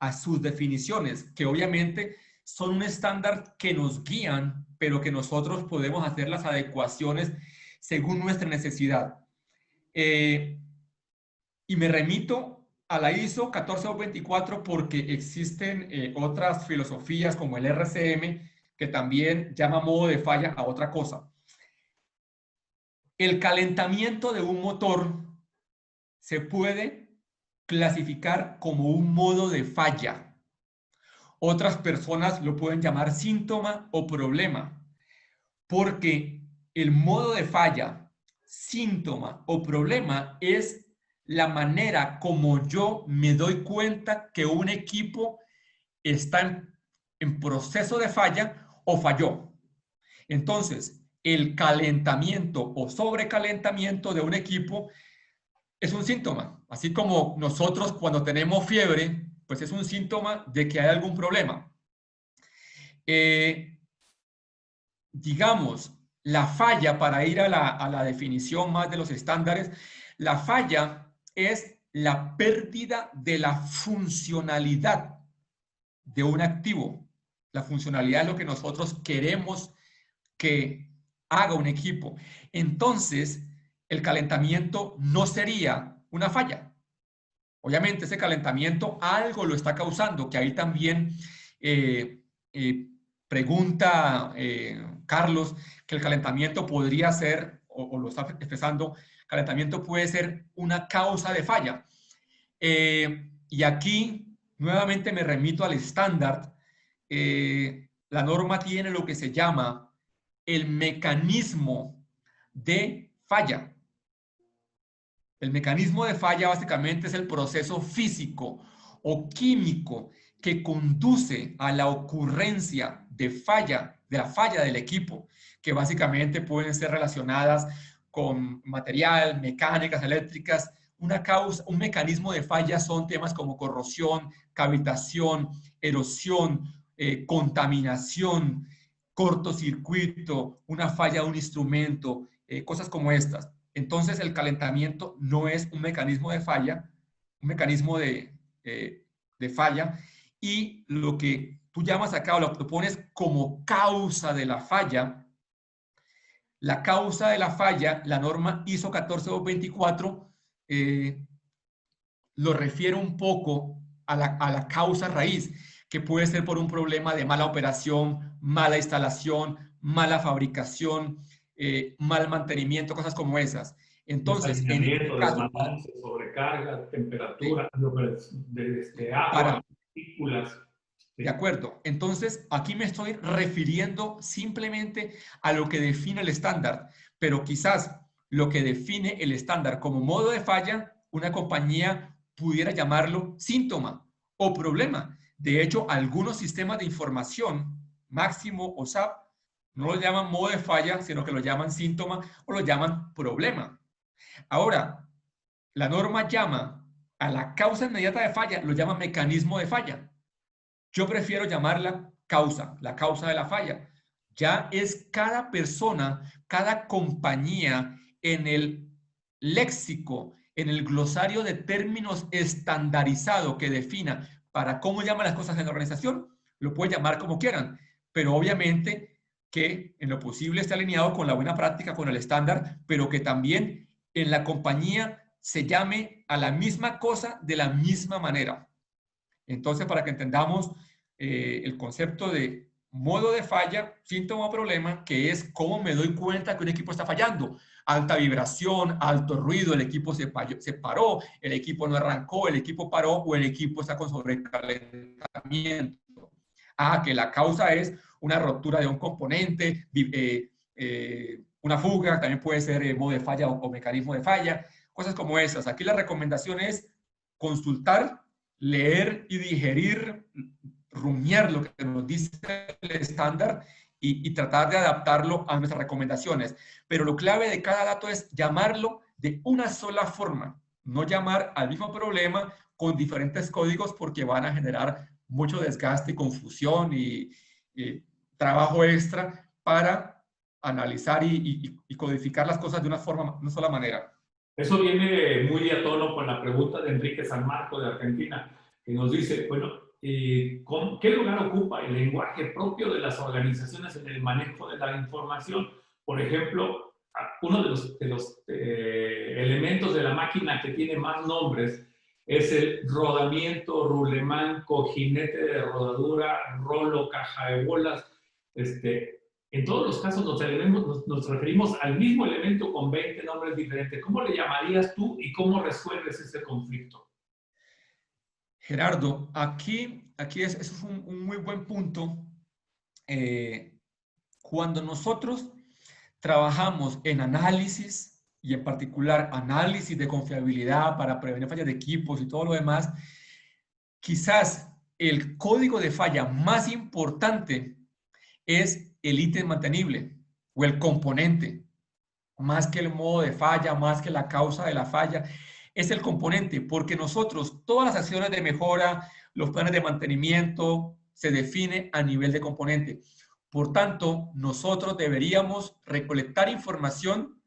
a sus definiciones, que obviamente son un estándar que nos guían, pero que nosotros podemos hacer las adecuaciones según nuestra necesidad. Y me remito a la ISO 14224 porque existen otras filosofías como el RCM que también llama modo de falla a otra cosa. El calentamiento de un motor se puede clasificar como un modo de falla. Otras personas lo pueden llamar síntoma o problema, porque el modo de falla, síntoma o problema es la manera como yo me doy cuenta que un equipo está en proceso de falla o falló. Entonces, el calentamiento o sobrecalentamiento de un equipo es un síntoma. Así como nosotros cuando tenemos fiebre, pues es un síntoma de que hay algún problema. digamos, la falla, para ir a la definición más de los estándares, la falla es la pérdida de la funcionalidad de un activo. La funcionalidad es lo que nosotros queremos que haga un equipo. Entonces, el calentamiento no sería una falla. Obviamente, ese calentamiento algo lo está causando, que ahí también pregunta Carlos, que el calentamiento podría ser, o lo está expresando, calentamiento puede ser una causa de falla. Y aquí nuevamente me remito al estándar. La norma tiene lo que se llama el mecanismo de falla. El mecanismo de falla básicamente es el proceso físico o químico que conduce a la ocurrencia de la falla del equipo, que básicamente pueden ser relacionadas con material, mecánicas, eléctricas. Un mecanismo de falla son temas como corrosión, cavitación, erosión, contaminación, cortocircuito, una falla de un instrumento, cosas como estas. Entonces, el calentamiento no es un mecanismo de falla, un mecanismo de falla, y lo que tú llamas acá o lo pones como causa de la falla, la causa de la falla, la norma ISO 14224, lo refiere un poco a la causa raíz, que puede ser por un problema de mala operación, mala instalación, mala fabricación, mal mantenimiento, cosas como esas. Entonces, en este Desalineamiento, caso, desbalance, sobrecarga, temperatura, agua, para, partículas. de Sí. acuerdo. Entonces, aquí me estoy refiriendo simplemente a lo que define el estándar, pero quizás lo que define el estándar como modo de falla, una compañía pudiera llamarlo síntoma o problema. De hecho, algunos sistemas de información, Máximo o SAP, no lo llaman modo de falla, sino que lo llaman síntoma o lo llaman problema. Ahora, la norma llama a la causa inmediata de falla, lo llama mecanismo de falla. Yo prefiero llamarla causa, la causa de la falla. Ya es cada persona, cada compañía en el léxico, en el glosario de términos estandarizado que defina para cómo llaman las cosas en la organización, lo puede llamar como quieran, pero obviamente que en lo posible esté alineado con la buena práctica, con el estándar, pero que también en la compañía se llame a la misma cosa de la misma manera. Entonces, para que entendamos el concepto de modo de falla, síntoma o problema, que es cómo me doy cuenta que un equipo está fallando. Alta vibración, alto ruido, el equipo se paró, el equipo no arrancó, el equipo paró o el equipo está con sobrecalentamiento. Que la causa es una rotura de un componente, una fuga, también puede ser modo de falla o mecanismo de falla, cosas como esas. Aquí la recomendación es consultar, leer y digerir, rumiar lo que nos dice el estándar y tratar de adaptarlo a nuestras recomendaciones. Pero lo clave de cada dato es llamarlo de una sola forma, no llamar al mismo problema con diferentes códigos porque van a generar mucho desgaste y confusión y trabajo extra para analizar y codificar las cosas de una sola manera. Eso viene muy a tono con la pregunta de Enrique San Marco de Argentina, que nos dice, bueno, ¿qué lugar ocupa el lenguaje propio de las organizaciones en el manejo de la información? Por ejemplo, uno de los elementos de la máquina que tiene más nombres es el rodamiento, rulemán, cojinete de rodadura, rolo, caja de bolas. En todos los casos nos referimos al mismo elemento con 20 nombres diferentes. ¿Cómo le llamarías tú y cómo resuelves ese conflicto? Gerardo, eso es un muy buen punto. Cuando nosotros trabajamos en análisis y en particular análisis de confiabilidad para prevenir fallas de equipos y todo lo demás, quizás el código de falla más importante es el ítem mantenible o el componente, más que el modo de falla, más que la causa de la falla, es el componente, porque nosotros, todas las acciones de mejora, los planes de mantenimiento, se define a nivel de componente. Por tanto, nosotros deberíamos recolectar información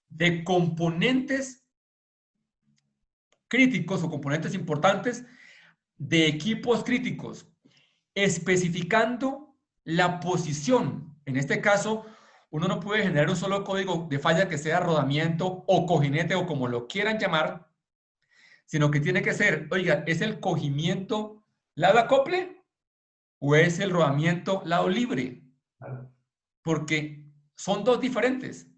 de componentes críticos o componentes importantes de equipos críticos, especificando la posición. En este caso, uno no puede generar un solo código de falla que sea rodamiento o cojinete o como lo quieran llamar, sino que tiene que ser, oiga, ¿es el cogimiento lado acople o es el rodamiento lado libre? Porque son dos diferentes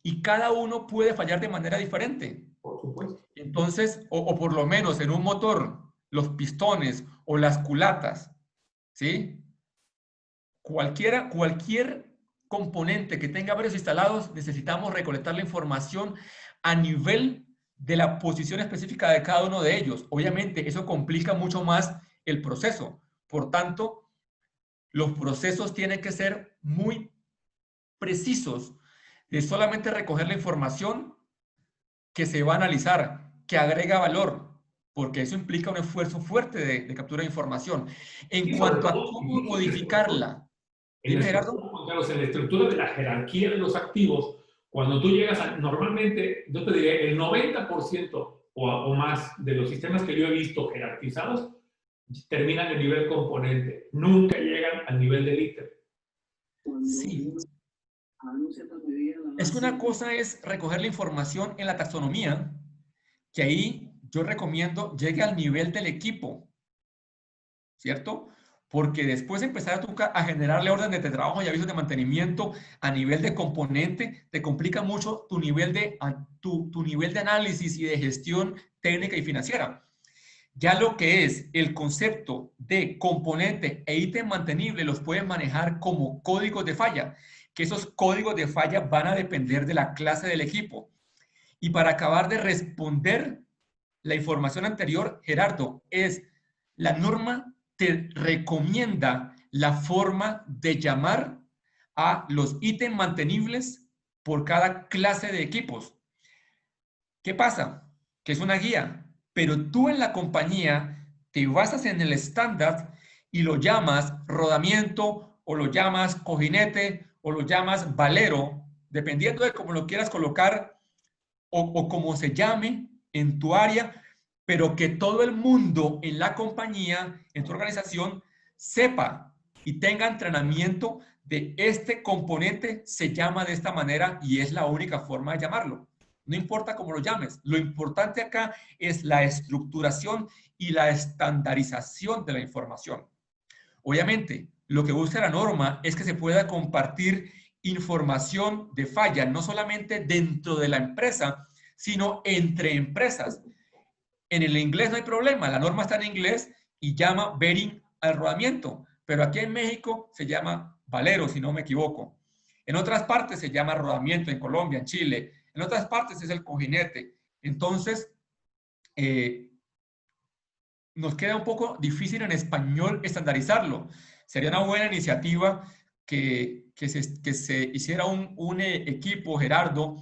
y cada uno puede fallar de manera diferente. Por supuesto. Entonces, o por lo menos en un motor, los pistones o las culatas, ¿sí? Cualquier componente que tenga varios instalados, necesitamos recolectar la información a nivel de la posición específica de cada uno de ellos. Obviamente, eso complica mucho más el proceso. Por tanto, los procesos tienen que ser muy precisos de solamente recoger la información que se va a analizar, que agrega valor, porque eso implica un esfuerzo fuerte de captura de información. En cuanto a cómo modificarla, En la dime, estructura, Gerardo. Juan Carlos, en la estructura de la jerarquía de los activos, cuando tú llegas a, normalmente, yo te diría, el 90% o más de los sistemas que yo he visto jerarquizados terminan en nivel componente, nunca llegan al nivel de ítem. Sí. Es que una cosa es recoger la información en la taxonomía, que ahí yo recomiendo llegue al nivel del equipo, ¿cierto? Porque después empezar a generarle órdenes de trabajo y avisos de mantenimiento a nivel de componente, te complica mucho tu nivel tu nivel de análisis y de gestión técnica y financiera. Ya lo que es el concepto de componente e ítem mantenible los puedes manejar como códigos de falla, que esos códigos de falla van a depender de la clase del equipo. Y para acabar de responder la información anterior, Gerardo, es la norma te recomienda la forma de llamar a los ítems mantenibles por cada clase de equipos. ¿Qué pasa? Que es una guía, pero tú en la compañía te basas en el estándar y lo llamas rodamiento o lo llamas cojinete o lo llamas valero, dependiendo de cómo lo quieras colocar o como se llame en tu área, pero que todo el mundo en la compañía, en tu organización, sepa y tenga entrenamiento de este componente se llama de esta manera y es la única forma de llamarlo. No importa cómo lo llames, lo importante acá es la estructuración y la estandarización de la información. Obviamente, lo que busca la norma es que se pueda compartir información de falla, no solamente dentro de la empresa, sino entre empresas. En el inglés no hay problema, la norma está en inglés y llama bearing al rodamiento, pero aquí en México se llama valero, si no me equivoco. En otras partes se llama rodamiento, en Colombia, en Chile. En otras partes es el cojinete. Entonces, nos queda un poco difícil en español estandarizarlo. Sería una buena iniciativa que se hiciera un equipo, Gerardo,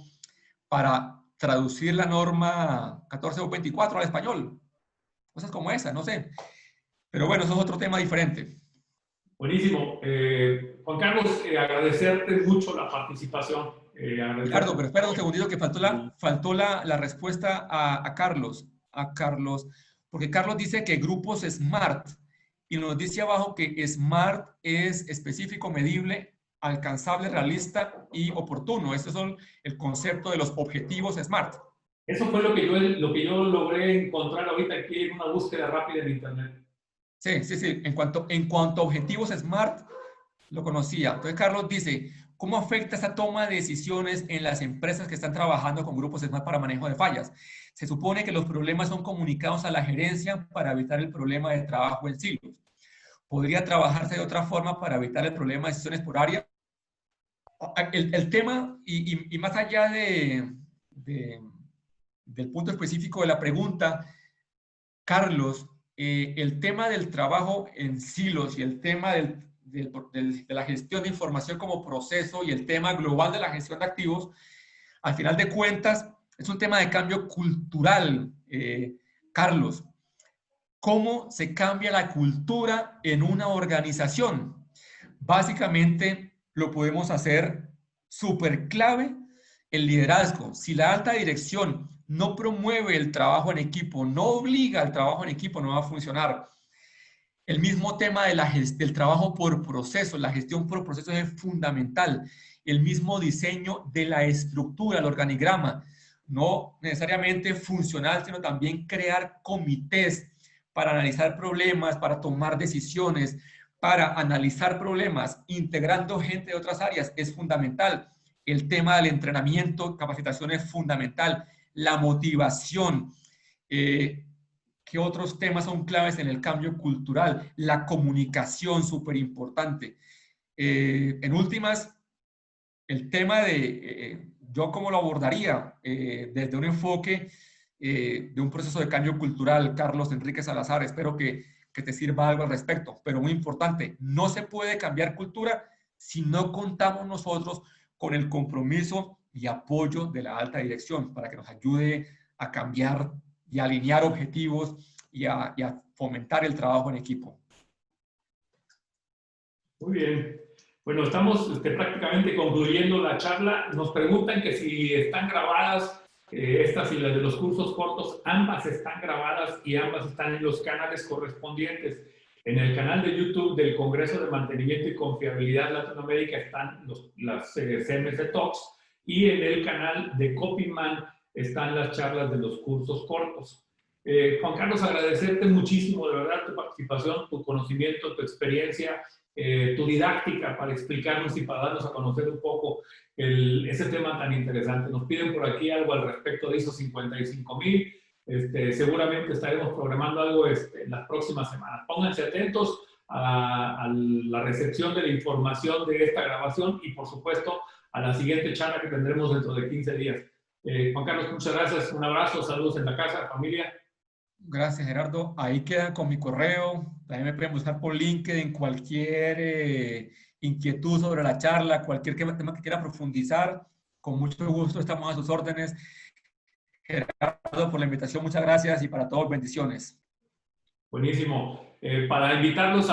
para traducir la norma 1424 al español. Cosas como esa, no sé. Pero bueno, eso es otro tema diferente. Buenísimo. Juan Carlos, agradecerte mucho la participación. Ricardo, pero espera un segundito que faltó la respuesta a Carlos. A Carlos, porque Carlos dice que grupos SMART y nos dice abajo que SMART es específico, medible, alcanzable, realista y oportuno. Estos son el concepto de los objetivos SMART. Eso fue lo que yo logré encontrar ahorita aquí en una búsqueda rápida en Internet. Sí, sí, sí. En cuanto a objetivos SMART, lo conocía. Entonces, Carlos dice, ¿cómo afecta esta toma de decisiones en las empresas que están trabajando con grupos SMART para manejo de fallas? Se supone que los problemas son comunicados a la gerencia para evitar el problema de trabajo en silos. ¿Podría trabajarse de otra forma para evitar el problema de decisiones por área? El tema, y más allá del punto específico de la pregunta, Carlos, el tema del trabajo en silos y el tema de la gestión de información como proceso y el tema global de la gestión de activos, al final de cuentas, es un tema de cambio cultural, Carlos. ¿Cómo se cambia la cultura en una organización? Básicamente lo podemos hacer súper clave el liderazgo. Si la alta dirección no promueve el trabajo en equipo, no obliga al trabajo en equipo, no va a funcionar. El mismo tema de del trabajo por procesos, la gestión por procesos es fundamental. El mismo diseño de la estructura, el organigrama, no necesariamente funcional, sino también crear comités para analizar problemas, para tomar decisiones, para analizar problemas, integrando gente de otras áreas, es fundamental. El tema del entrenamiento, capacitación es fundamental. La motivación. ¿Qué otros temas son claves en el cambio cultural? La comunicación, súper importante. En últimas, el tema de yo cómo lo abordaría desde un enfoque de un proceso de cambio cultural, Carlos Enrique Salazar, espero que te sirva algo al respecto, pero muy importante, no se puede cambiar cultura si no contamos nosotros con el compromiso y apoyo de la alta dirección para que nos ayude a cambiar y a alinear objetivos y a fomentar el trabajo en equipo. Muy bien. Bueno, estamos prácticamente concluyendo la charla. Nos preguntan que si están grabadas estas y las de los cursos cortos, ambas están grabadas y ambas están en los canales correspondientes. En el canal de YouTube del Congreso de Mantenimiento y Confiabilidad Latinoamérica están las CMC Talks, y en el canal de Copyman están las charlas de los cursos cortos. Juan Carlos, agradecerte muchísimo, de verdad, tu participación, tu conocimiento, tu experiencia, tu didáctica para explicarnos y para darnos a conocer un poco ese tema tan interesante. Nos piden por aquí algo al respecto de ISO 55000. Seguramente estaremos programando algo en las próximas semanas. Pónganse atentos a la recepción de la información de esta grabación y, por supuesto, a la siguiente charla que tendremos dentro de 15 días. Juan Carlos, muchas gracias. Un abrazo, saludos en la casa, familia. Gracias, Gerardo. Ahí quedan con mi correo. También me pueden buscar por LinkedIn cualquier inquietud sobre la charla, cualquier tema que quiera profundizar. Con mucho gusto estamos a sus órdenes. Gerardo, por la invitación, muchas gracias, y para todos, bendiciones. Buenísimo. Para invitarlos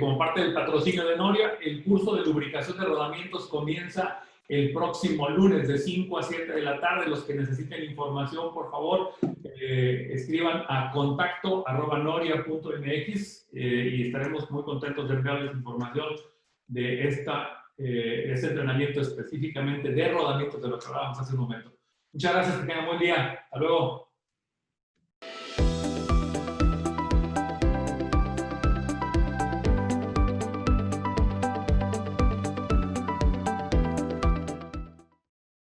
como parte del patrocinio de Noria, el curso de lubricación de rodamientos comienza el próximo lunes de 5 a 7 de la tarde. Los que necesiten información, por favor, escriban a contacto@noria.mx y estaremos muy contentos de enviarles información de este entrenamiento específicamente de rodamientos de lo que hablábamos hace un momento. Muchas gracias, que tengan buen día. Hasta luego.